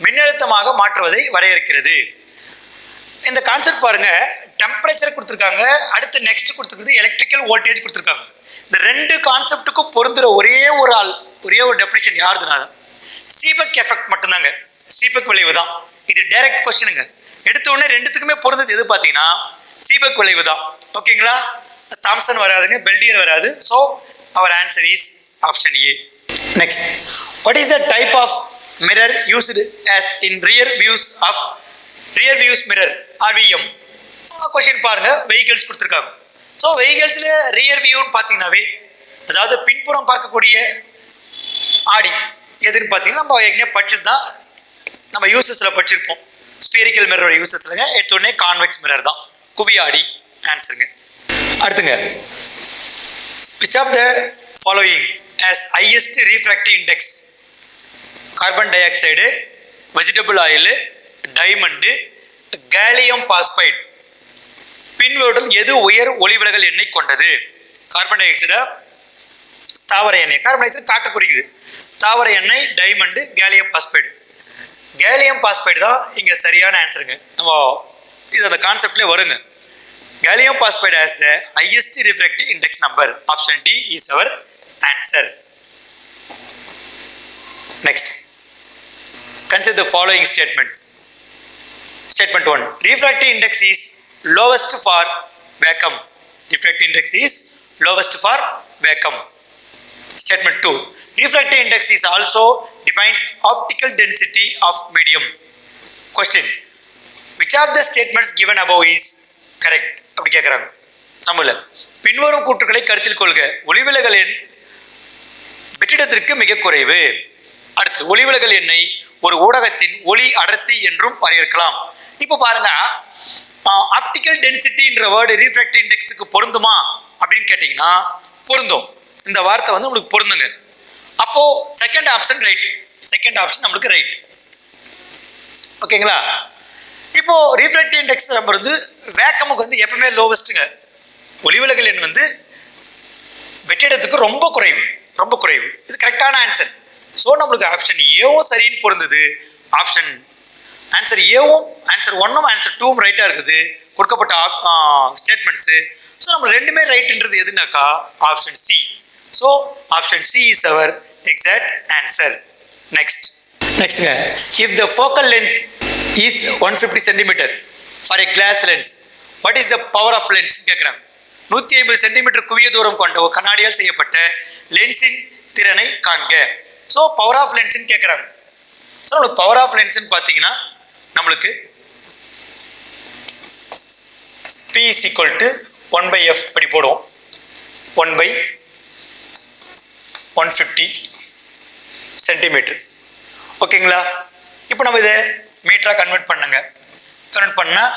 மின்னழுத்தமாக மாற்றுவதை வரையறுக்கிறது? இந்த கான்செப்ட் பாருங்க, டெம்பரேச்சர் கொடுத்துருக்காங்க, அடுத்து நெக்ஸ்ட் கொடுத்துருக்குது எலக்ட்ரிக்கல் வோல்டேஜ் கொடுத்துருக்காங்க. இந்த ரெண்டு கான்செப்டுக்கும் பொருந்துற ஒரே ஒரு டெஃபினிஷன் யாருதுனா சீபெக் எஃபெக்ட் மட்டும்தாங்க. சீபெக் விளைவு தான் இது. டைரக்ட் கொஸ்டினுங்க. எடுத்த உடனே ரெண்டுத்துக்குமே பொருந்தது எது பார்த்தீங்கன்னா சீபெக் விளைவு தான். ஓகேங்களா? தாம்சன் வராதுங்க, பெல்டியர் வராது. So our answer is option A. Next, what is the type of mirror used as in rear views mirror RVM? Question பாருங்க, வெஹிக்கிள்ஸ் கொடுத்துருக்காங்க. ஸோ வெஹிக்கிள்ஸில் ரியர் வியூன்னு பார்த்தீங்கன்னாவே, அதாவது பின்புறம் பார்க்கக்கூடிய ஆடி எதுன்னு பார்த்தீங்கன்னா நம்ம ஏற்கனவே படிச்சது தான், நம்ம யூசஸில் படிச்சிருப்போம். ஸ்பீரிக்கல் மிரரோட யூசஸ்லங்க எடுத்தோடனே கான்வெக்ஸ் மிரர் தான், குவி ஆடி ஆன்சருங்க. அடுத்துங்க, which of the following has highest refractive index? Carbon dioxide, vegetable oil, diamond, gallium phosphide. பின்வருடன் எது உயர் ஒளிவிலகல் எண்ணெய் கொண்டது? கார்பன் டை ஆக்சைடா, தாவர எண்ணெய். கார்பன் டை ஆக்சைடு காற்று குறிக்குது. தாவர எண்ணெய், diamond, gallium phosphide. Gallium phosphide தான் இங்கே சரியான ஆன்சருங்க. நம்ம இது அந்த கான்செப்ட்லேயே வருங்க. Gallium phosphide has the highest refractive index number. Option D is our answer. Next, consider the following statements. Statement 1. Refractive index is lowest for vacuum. Refractive index is lowest for vacuum. Statement 2. Refractive index is also defines optical density of medium. Question. Which of the statements given above is correct? அப்படி கேட்குறாங்க. தமிழ்ல பின்வரும் கூற்றுக்களை கருத்தில் கொள்க. ஒளிவிலகல் எண் வெற்றிடத்திற்கு மிக குறைவு. அடுத்து ஒளிவிலகல் எண்ணை ஒரு ஊடகத்தின் ஒளி அடர்த்தி என்றும் வரையறுக்கலாம். இப்போ பாருங்க, ஆப்டிக்கல் டென்சிட்டின்ற வேர்டு ரீஃப்ராக்டிவ் இண்டெக்ஸுக்கு பொருந்துமா அப்படின்னு கேட்டிங்கன்னா பொருந்தும். இந்த வார்த்தை வந்து உங்களுக்கு பொருந்துங்க. அப்போ second option right. Second option நம்மளுக்கு ரைட். ஓகேங்களா? இப்போ ரீஃப்ராக்டிவ் இண்டெக்ஸ் நம்ம வந்து வேக்கமுக்கு வந்து எப்பவுமே லோவஸ்ட்டுங்க. ஒளிவிலகல் எண் வந்து வெற்றிடத்துக்கு ரொம்ப குறைவு, ரொம்ப குறைவு. இது கரெக்டான ஆன்சர். ஸோ நம்மளுக்கு ஆப்ஷன் ஏவும் சரின்னு பொருந்தது. ஆப்ஷன் ஆன்சர் ஏவும் ஆன்சர் 1ம் ஆன்சர் 2ம் ரைட்டாக இருக்குது கொடுக்கப்பட்ட ஸ்டேட்மெண்ட்ஸு. ஸோ நம்ம ரெண்டுமே ரைட்டுன்றது எதுனாக்கா option C. So option C is our exact answer. நெக்ஸ்ட்டுங்க, if the focal length is 150 centimetre for a glass lens, what is the power of lens கேட்குறாங்க. 150 சென்டிமீட்டர் குவிய தூரம் கொண்ட ஒரு கண்ணாடியால் செய்யப்பட்ட லென்ஸின் திறனை காண்க. ஸோ பவர் ஆஃப் லென்ஸ்ன்னு கேட்குறாங்க. ஸோ நம்மளுக்கு பவர் ஆஃப் லென்ஸ்ன்னு பார்த்தீங்கன்னா நம்மளுக்கு P is equal to 1/f அப்படி போடுவோம். 1/150 சென்டிமீட்டர். ஓகேங்களா? இப்போ நம்ம இதை மீட்டராக கன்வெர்ட் பண்ணுங்க. கன்வெர்ட் பண்ணால்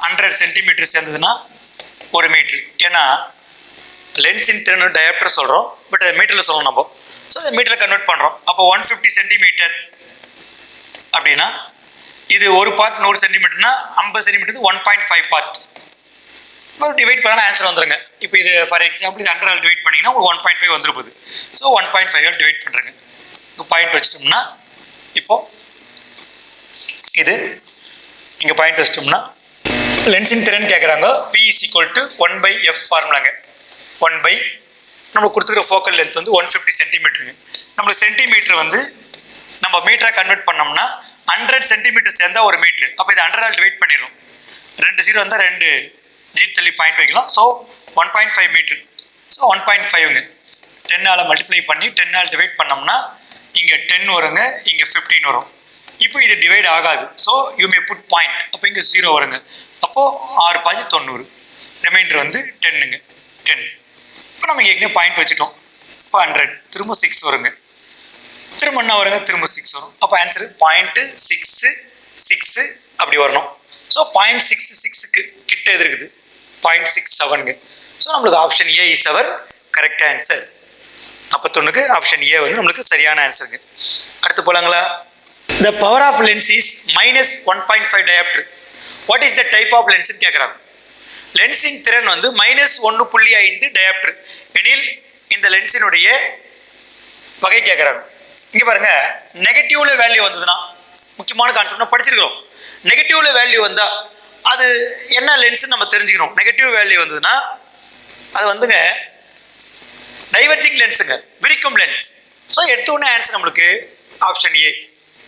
100 சென்டிமீட்டர் சேர்ந்ததுன்னா 1 மீட்ரு. ஏன்னா லென்ஸின் திறன் டயாப்டர் சொல்கிறோம், பட் அதை மீட்டரில் சொல்லணும் நம்ம. ஸோ அதை மீட்டரில் கன்வெர்ட் பண்ணுறோம். அப்போ 150 சென்டிமீட்டர் அப்படின்னா இது ஒரு பார்ட் 100 சென்டிமீட்டர்னா 50 சென்டிமீட்டர் 1.5 பார்ட். இப்போ டிவைட் பண்ணால் ஆன்சர் வந்துடுங்க. இப்போ இது ஃபார் எக்ஸாம்பிள் இது 100 டிவைட் பண்ணிங்கன்னா ஒரு 1.5 வந்துருப்போது. ஸோ 1.5 டிவைட் பண்ணுறேங்க. இப்போ பாயிண்ட் வச்சிட்டோம்னா இப்போ இது இங்கே பாயிண்ட் வச்சிட்டோம்னா லென்ஸின் திறன் கேட்குறாங்க. P is equal to 1/f ஃபார்முலாங்க. 1 நம்ம கொடுத்துருக்க ஃபோக்கல் லென்த் வந்து 150 சென்டிமீட்டருங்க. நம்மளுக்கு சென்டிமீட்டர் வந்து நம்ம மீட்டராக கன்வெர்ட் பண்ணோம்னா 100 சென்டிமீட்டர் சேர்ந்தால் 1 மீட்ரு. அப்போ இது 100 டிவைட் பண்ணிடும். 2 0 வந்தால் 2 டிஜிட் தள்ளி பாயிண்ட் வைக்கலாம். So 1.5 metre. ஸோ 1.5ங்க 10ஆல் மல்டிப்ளை பண்ணி 10ஆல் டிவைட் பண்ணோம்னா இங்கே 10 வருங்க, இங்கே 15 வரும். இப்போ இது டிவைட் ஆகாது. So you may put point. அப்போ இங்கே 0 வருங்க. அப்போது 6 பாஞ்சு 90. ரிமைண்டர் வந்து 10ங்க 10. இப்போ நம்ம ஏற்கனவே பாயிண்ட் வச்சுட்டோம். இப்போ 100 திரும்ப 6 வருங்க. திரும்ப என்ன வருங்க, திரும்ப 6 வரும். அப்போ ஆன்சரு 0.66 அப்படி வரணும். ஸோ 0.66க்கு கிட்ட எது இருக்குது 0.67ங்க. ஸோ நம்மளுக்கு option A is our correct answer. 41க்கு ஆப்ஷன் ஏ வந்து நம்மளுக்கு சரியான ஆன்சருங்க. அடுத்து போலாங்களா? The power of lens is -1.5 dioptre. What is the type of லென்ஸ்ன்னு கேட்குறாங்க. லென்ஸின் திறன் வந்து -1.5 டயாப்டர் எனில் இந்த லென்ஸினுடைய வகை கேட்குறாங்க. இங்கே பாருங்க, நெகட்டிவ்ல வேல்யூ வந்ததுன்னா முக்கியமான கான்செப்ட் படிச்சிருக்கிறோம். நெகட்டிவ்ல வேல்யூ வந்தால் அது என்ன லென்ஸ்ன்னு நம்ம தெரிஞ்சுக்கணும். நெகட்டிவ் வேல்யூ வந்ததுன்னா அது வந்துங்க டைவர்ஜிங் லென்ஸுங்க, விரிக்கும் லென்ஸ். ஸோ எடுத்தோடனே ஆன்சர் நம்மளுக்கு ஆப்ஷன் ஏ.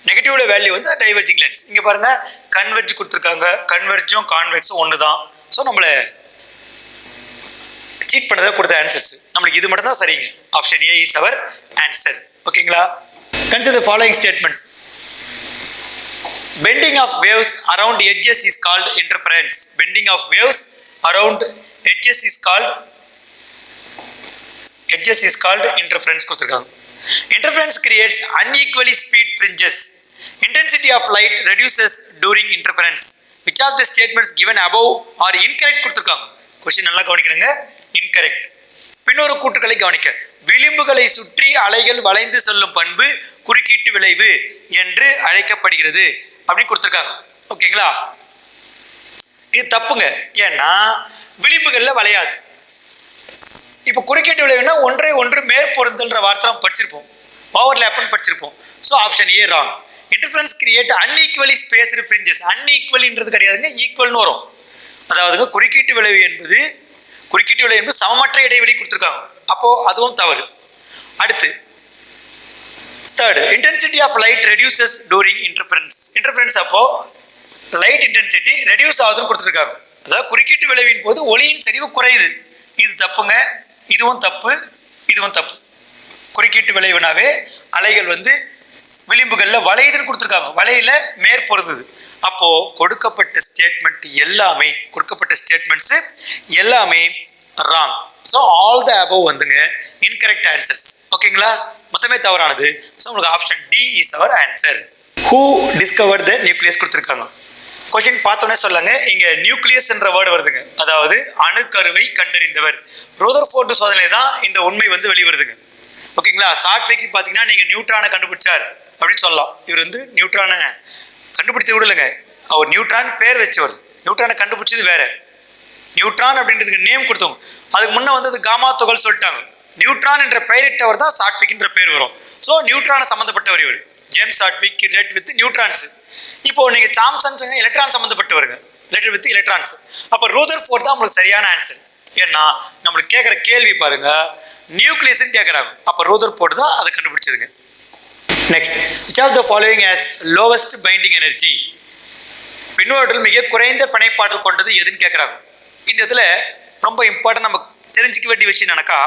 நெகட்டிவ்ல வேல்யூ வந்து டைவர்ஜிங் லென்ஸ். இங்கே பாருங்க கன்வெர்ஜ் கொடுத்துருக்காங்க. கன்வெர்ஜும் கான்வெக்ஸும் ஒன்று தான். ஸோ நம்மளை சீட் பண்ணதை கொடுத்த ஆன்சர்ஸ் நம்மளுக்கு இது மட்டும் தான் சரிங்க. Option A is our answer. ஓகேங்களா? Consider following statements. Bending of waves around edges is called interference. Bending of waves around edges is called interference கொடுத்துருக்காங்க. Interference creates unequally speed fringes. Intensity of light reduces during interference. Which of the statements given above are incorrect கொடுத்துருக்காங்க. Question நல்லா கவனிக்கணுங்க. Incorrect. பின்னொரு கூற்றுக்களை கவனிக்க. விளிம்புகளை சுற்றி அலைகள் வளைந்து செல்லும் பண்பு குறுக்கீட்டு விளைவு என்று அழைக்கப்படுகிறது அப்படின்னு கொடுத்துருக்காங்க. ஓகேங்களா? இது தப்புங்க. ஏன்னா விளிம்புகள்ல வளையாது. இப்போ குறுக்கீட்டு விளைவுனா ஒன்றை ஒன்று மேற்பொருந்தல்ன்ற வார்த்தை நம்ம படிச்சிருப்போம். ஓவர்லேப்னு படிச்சிருப்போம். So option A wrong. Interference create unequally spaced fringes. அன்ஈக்குவலின்றது கிடையாதுங்க, ஈக்குவல்னு வரும். அதாவதுங்க குறுக்கீட்டு விளைவு என்பது சமமற்ற இடைவெளி கொடுத்துருக்காங்க. அப்போ அதுவும் தவறு. அடுத்து Third, intensity of light reduces during interference. Interference அப்போ லைட் இன்டென்சிட்டி ரெடியூஸ் ஆகுதுன்னு கொடுத்துருக்காங்க. அதாவது குறுக்கீட்டு விளைவின் போது ஒளியின் செறிவு குறையுது. இது தப்புங்க, இதுவும் தப்பு, இதுவும் தப்பு. குறுக்கீட்டு விளைவுனாவே அலைகள் வந்து விளிம்புகளில் வளையுதுன்னு கொடுத்துருக்காங்க, வளையில மேற்பொருந்தது. அப்போ கொடுக்கப்பட்ட ஸ்டேட்மெண்ட்ஸ் எல்லாமே wrong. So all the above வந்துங்க இன்கரெக்ட் ஆன்சர்ஸ். ஓகேங்களா, மொத்தமே தவறானது. ஸோ உங்களுக்கு option D is our answer. Who discover the nucleus கொடுத்துருக்காங்க. கொஸ்டின் பார்த்தோன்னே சொல்லுங்க, இங்க நியூக்ளியஸ் என்ற வேர்டு வருதுங்க, அதாவது அணுக்கருவை கண்டறிந்தவர். ரோதர்ஃபோர்டு சோதனை தான் இந்த உண்மை வந்து வெளிவருதுங்க. ஓகேங்களா, சாட்விக் பார்த்தீங்கன்னா நீங்க நியூட்ரானை கண்டுபிடிச்சார் அப்படின்னு சொல்லலாம். இவர் வந்து நியூட்ரானை கண்டுபிடித்து விடலைங்க, அவர் நியூட்ரான் பேர் வச்சவர். நியூட்ரானை கண்டுபிடிச்சது வேற. நியூட்ரான் அப்படின்றதுக்கு நேம் கொடுத்தவங்க. அதுக்கு முன்னே வந்து அது காமா துகள் சொல்லிட்டாங்க. நியூட்ரான் என்ற பெயரிட்டவர் தான் சாட்விக் என்ற பேர் வரும். ஸோ நியூட்ரானை சம்மந்தப்பட்டவர் இவர். James Chadwick relate with neutrons. இப்போ நீங்க சாம்சன் சொன்னீங்க எலக்ட்ரான் சம்மந்தப்பட்டவருங்க, ரிலேட்டட் வித் எலக்ட்ரான்ஸ். அப்போ ரூதர்ஃபோர்ட் தான் உங்களுக்கு சரியான ஆன்சர். ஏன்னா நம்மளுக்கு கேட்குற கேள்வி பாருங்க, நியூக்ளியஸ்ன்னு கேட்குறாங்க. அப்போ ரூதர்ஃபோர்ட் தான் அதை கண்டுபிடிச்சதுங்க. Next, which of the following has lowest binding energy? பின்வற்றில் மிக குறைந்த பிணைப்பாற்றல் கொண்டது எதுன்னு கேட்குறாங்க. இந்த இதில் ரொம்ப இம்பார்ட்டன்ட் நம்ம தெரிஞ்சிக்க வேண்டிய விஷயம் என்னக்கா,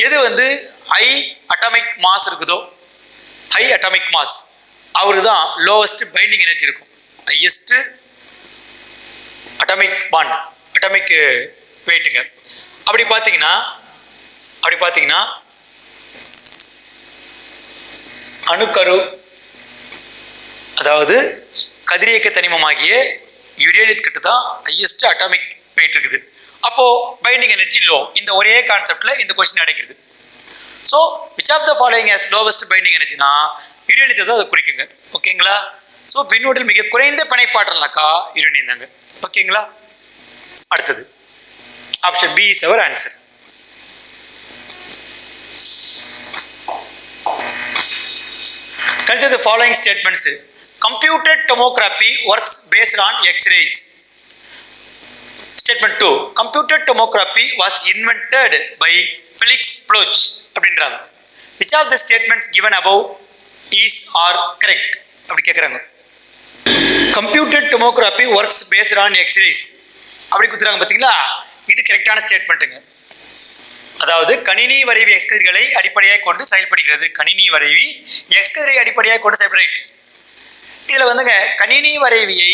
எது வந்து ஹை அட்டாமிக் மாஸ் இருக்குதோ, ஹை அட்டாமிக் மாஸ் அவருக்கு தான் லோவஸ்ட் பைண்டிங் எனர்ஜி இருக்கும். ஹையஸ்ட் அட்டாமிக் பாண்ட், அட்டாமிக் வெயிட்டுங்க. அப்படி பார்த்தீங்கன்னா அணுக்கரு, அதாவது கதிரியக்க தனிமமாகிய யுரேனியத் கிட்ட தான் ஹையஸ்ட் அட்டாமிக் வெயிட் இருக்குது. அப்போ பைண்டிங் எனர்ஜி லோ. இந்த ஒரே கான்செப்ட்ல இந்த கொஸ்டின் அடங்கிடுது. So which of the following has lowest binding எனர்ஜினா யுரேனியத்தை தான் அதை குறிக்குங்க. ஓகேங்களா, ஸோ பின்னோட்டில் மிக குறைந்த பிணைப்பாற்றல்னாக்கா யுரேனியம் தாங்க. ஓகேங்களா, அடுத்தது option B is our answer. Consider the following statements. Computed tomography works based on X-rays. Statement 2. Computed tomography was invented by Felix Bloch. அப்படின்றாங்க. Which of the statements given above is or correct? அப்படி கேட்குறாங்க. Computed tomography works based on X-rays. அப்படி கொடுத்துறாங்க பார்த்தீங்களா, இது கரெக்டான ஸ்டேட்மெண்ட்டுங்க. அதாவது கணினி வரைவி எக்ஸ்கதிர்களை அடிப்படையாக கொண்டு செயல்படுகிறது. கணினி வரைவி எக்ஸ்கதிரை அடிப்படையாக கொண்டு செயல்படுகிறது. இதுல வந்துங்க கணினி வரைவியை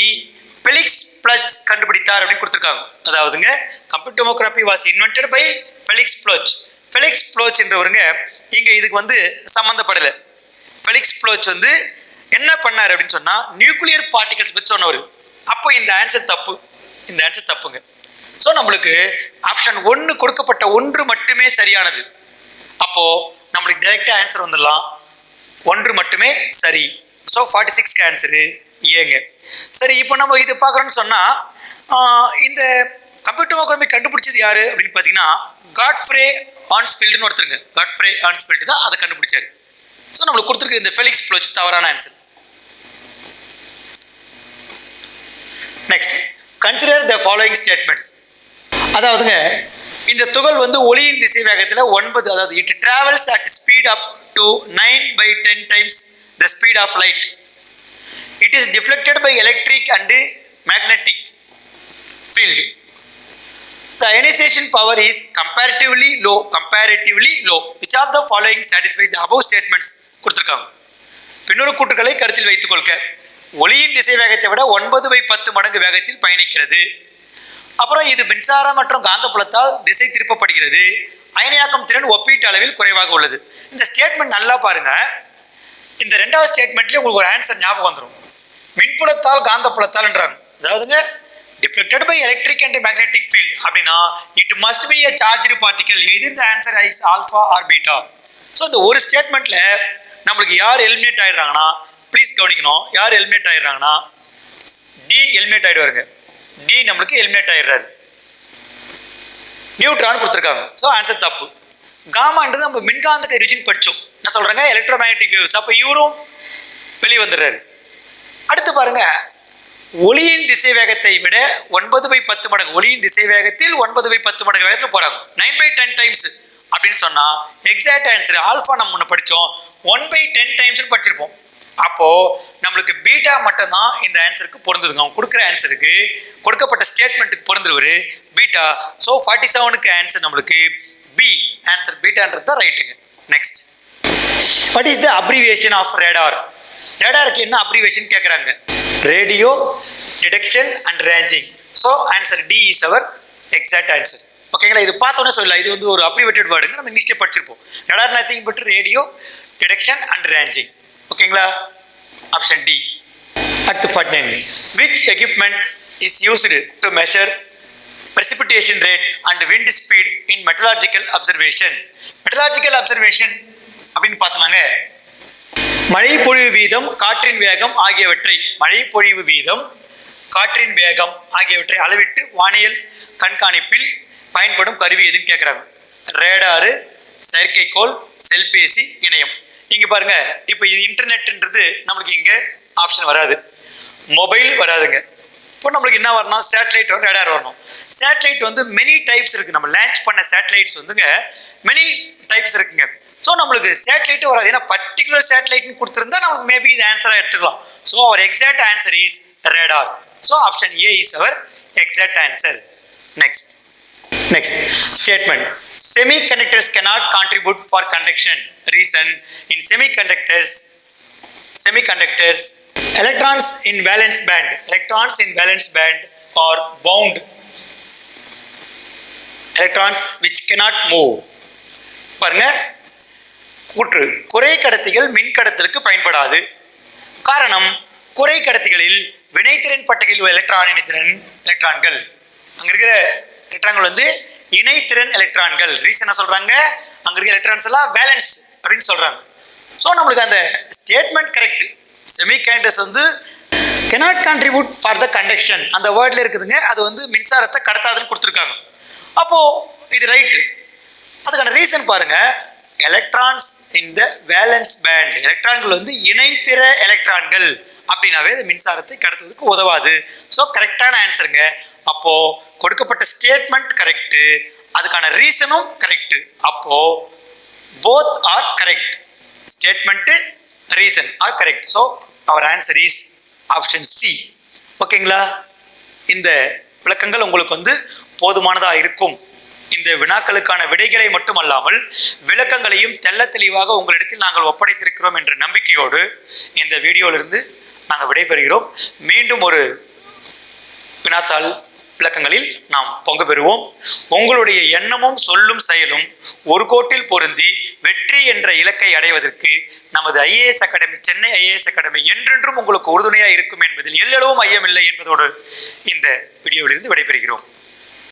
பெலிக்ஸ் பிளச் கண்டுபிடித்தார் அப்படின்னு கொடுத்துருக்காங்க. அதாவதுங்க computer tomography was invented by Felix Bloch. Felix Bloch என்றவருங்க இங்க இதுக்கு வந்து சம்மந்தப்படலை. ஃபெலிக்ஸ் ப்ளோச் வந்து என்ன பண்ணார் அப்படின்னு சொன்னா நியூக்ளியர் பார்ட்டிகல்ஸ் பற்றி சொன்னவர். அப்போ இந்த ஆன்சர் தப்பு, இந்த ஆன்சர் தப்புங்க. ஸோ நம்மளுக்கு ஆப்ஷன் 1 கொடுக்கப்பட்ட 1 மட்டுமே சரியானது. அப்போ நம்மளுக்கு டைரக்டா ஆன்சர் வந்துடலாம், 1 மட்டுமே சரி. ஸோ 46க்கு ஆன்சரு ஏங்க. சரி, இப்போ நம்ம இது பார்க்குறோன்னு சொன்னால் இந்த கம்ப்யூட்டர் டோமோகிராஃபி கண்டுபிடிச்சது யாரு அப்படின்னு பார்த்தீங்கன்னா காட்ஃப்ரே ஹான்ஸ்ஃபீல்டுன்னு ஒருத்தருங்க. காட்ஃப்ரே ஹான்ஸ்ஃபீல்டு தான் அதை கண்டுபிடிச்சாரு. ஸோ நம்மளுக்கு கொடுத்துருக்கு இந்த ஃபெலிக்ஸ் ப்ளோச் தவறான answer. Next, consider the following statements. அதாவதுங்க இந்த துகள் வந்து ஒளியின் திசை வேகத்தில் 9, அதாவது it travels at speed up to 9/10 times the speed of light. It is deflected by electric and magnetic field. The ionization power is comparatively low. Which of the following satisfies the above statements? கொடுத்திருக்காங்க. பின்னொரு கூற்றுகளை கருத்தில் வைத்துக் கொள்க. ஒளியின் திசை வேகத்தை விட 9/10 மடங்கு வேகத்தில் பயணிக்கிறது. அப்புறம் இது மின்சார மற்றும் காந்தப்புலத்தால் திசை திருப்பப்படுகிறது. அயனியாக்கம் திறன் ஒப்பீட்டு அளவில் குறைவாக உள்ளது. இந்த ஸ்டேட்மெண்ட் நல்லா பாருங்க. இந்த ரெண்டாவது ஸ்டேட்மெண்ட்லேயே உங்களுக்கு ஒரு ஆன்சர் ஞாபகம் வந்துடும். மின்புலத்தால் காந்தப்புலத்தால்ன்றாங்க. அதாவதுங்க deflected by electric and magnetic field அப்படின்னா it must be a charged particle. Either the answer is alpha or beta. So இந்த ஒரு ஸ்டேட்மெண்ட்ல நம்மளுக்கு யார் எலிமினேட் ஆயிடுறாங்கன்னா, ப்ளீஸ் கவனிக்கணும், யார் எலிமினேட் ஆயிடுறாங்கன்னா டி எலிமினேட் ஆயிடுவாருங்க. டி நம்மளுக்கு எலிமினேட் ஆயிடுறாரு. நியூட்ரான் கொடுத்துருக்காங்க. ஸோ ஆன்சர் தப்பு. காமான்றது நம்ம மின்காந்த கதிர்வீச்சுன்னு படித்தோம். என்ன சொல்றாங்க, எலக்ட்ரோ மேக்னெட்டிக் வேவ்ஸ். அப்போ இவரும் வெளியே வந்துடுறாரு. அடுத்து பாருங்க, ஒளியின் திசை வேகத்தை விட 9/10 மடங்கு, ஒளியின் திசை வேகத்தில் 9/10 மடங்கு வேகத்தில் போறாங்க. 9/10 டைம்ஸ் அப்படின்னு சொன்னா எக்ஸாக்ட் ஆன்சர் ஆல்ஃபா நம்ம முன்ன படிச்சோம் 1/10 டைம்ஸ் படிச்சிருப்போம். அப்போ நம்மளுக்கு பீட்டா மட்டும் தான் இந்த ஆன்சருக்கு பொருந்துதுங்க. அவங்க கொடுக்குற ஆன்சருக்கு கொடுக்கப்பட்ட ஸ்டேட்மெண்ட்டுக்கு பொருந்துருவாரு பீட்டா. ஸோ 47க்கு ஆன்சர் நம்மளுக்கு பி ஆன்சர் பீட்டான்றது தான் ரைட்டுங்க. Next, what is the abbreviation of radar? ரேடாருக்கு என்ன அப்ரிவியேஷன் கேட்குறாங்க? Radio detection and ranging. So answer D is our exact answer. ஓகேங்களா? இது பார்த்தோன்னே சொல்லலாம், இது வந்து ஒரு அப்ரிவேட்டட் வேர்டுங்க, நம்ம இங்கிலீஷ்ல படிச்சிருப்போம். Radar nothing but radio detection and ranging. ஓகேங்களா? Option D. அடுத்து 49, which equipment is used to measure precipitation rate and wind speed in meteorological observation? Meteorological observation அப்படின்னு பார்த்தோம்னாங்க மழை பொழிவு வீதம், காற்றின் வேகம் ஆகியவற்றை மழை பொழிவு வீதம், காற்றின் வேகம் ஆகியவற்றை அளவிட்டு வானியல் கண்காணிப்பில் பயன்படும் கருவி எதுன்னு கேட்குறாங்க. ரேடாரு, செயற்கைக்கோள், செல்பேசி, இணையம். இங்க பாருங்க, இப்போ இது இன்டர்நெட்ன்றது நம்மளுக்கு இங்க ஆப்ஷன் வராது, மொபைல் வராதுங்க. இப்போ நம்மளுக்கு என்ன வரணும்? சேட்டலைட் வரும், ரேடார் வரணும். சேட்டலைட் வந்து மெனி டைப்ஸ் இருக்கு. நம்ம லான்ச் பண்ண சேட்டலைட்ஸ் வந்துங்க மெனி டைப்ஸ் இருக்குங்க. ஸோ நம்மளுக்கு சேட்டலைட்டும் வராது, ஏன்னா பர்டிகுலர் சேட்டலைட்னு கொடுத்துருந்தா நம்மளுக்கு மேபி இது ஆன்சராக எடுத்துக்கலாம். So our exact answer is radar. So option A is our exact answer. Next statement, semiconductors cannot contribute for conduction. Reason, in semiconductors electrons in valence band are bound, electrons which cannot move. பாருங்க, கூற்று குறை கடத்திகள் மின்கடத்தலுக்கு பயன்படாது. காரணம், குறை கடத்திகளில் வினைத்திறன் பட்டைகளில் உள்ள எலக்ட்ரான்கள் அங்க இருக்கிற எலக்ட்ரான்கள் வந்து இணைத்திறன் எலக்ட்ரான்கள். ரீசனா சொல்றாங்க, அங்க இருக்கிற எலக்ட்ரான்ஸ் எல்லாம் பேலன்ஸ் அப்படின்னு சொல்றாங்க. ஸோ நம்மளுக்கு அந்த ஸ்டேட்மெண்ட் கரெக்ட். செமிகண்டக்டர்ஸ் வந்து cannot contribute for the conduction அந்த வேர்ட்ல இருக்குதுங்க, அது வந்து மின்சாரத்தை கடத்தாதுன்னு கொடுத்துருக்காங்க. அப்போ இது ரைட்டு. அதுக்கான ரீசன் பாருங்க, electrons in the valence band, எலக்ட்ரான்கள் வந்து இணைத்திற எலக்ட்ரான்கள் அப்படின்னாவே அது மின்சாரத்தை கடத்துவதற்கு உதவாது. ஸோ கரெக்டான ஆன்சருங்க. அப்போ கொடுக்கப்பட்ட ஸ்டேட்மெண்ட் கரெக்ட், அதுக்கான ரீசனும் கரெக்ட். அப்போ both R correct, statement reason R correct. So our answer is option C. ஓகேங்களா? இந்த விளக்கங்கள் உங்களுக்கு வந்து போதுமானதாக இருக்கும். இந்த வினாக்களுக்கான விடைகளை மட்டுமல்லாமல் விளக்கங்களையும் தெள்ள தெளிவாக உங்களிடத்தில் நாங்கள் ஒப்படைத்திருக்கிறோம் என்ற நம்பிக்கையோடு இந்த வீடியோவிலிருந்து நாங்கள் விடைபெறுகிறோம். மீண்டும் ஒரு வினாத்தாள் விளக்கங்களில் நாம் பங்கு பெறுவோம். உங்களுடைய எண்ணமும் சொல்லும் செயலும் ஒரு கோட்டில் பொருந்தி வெற்றி என்ற இலக்கை அடைவதற்கு நமது IAS academy, Chennai IAS academy என்றென்றும் உங்களுக்கு உறுதுணையாக இருக்கும் என்பதில் எல்லளவும் ஐயமில்லை என்பதோடு இந்த வீடியோவிலிருந்து விடைபெறுகிறோம்.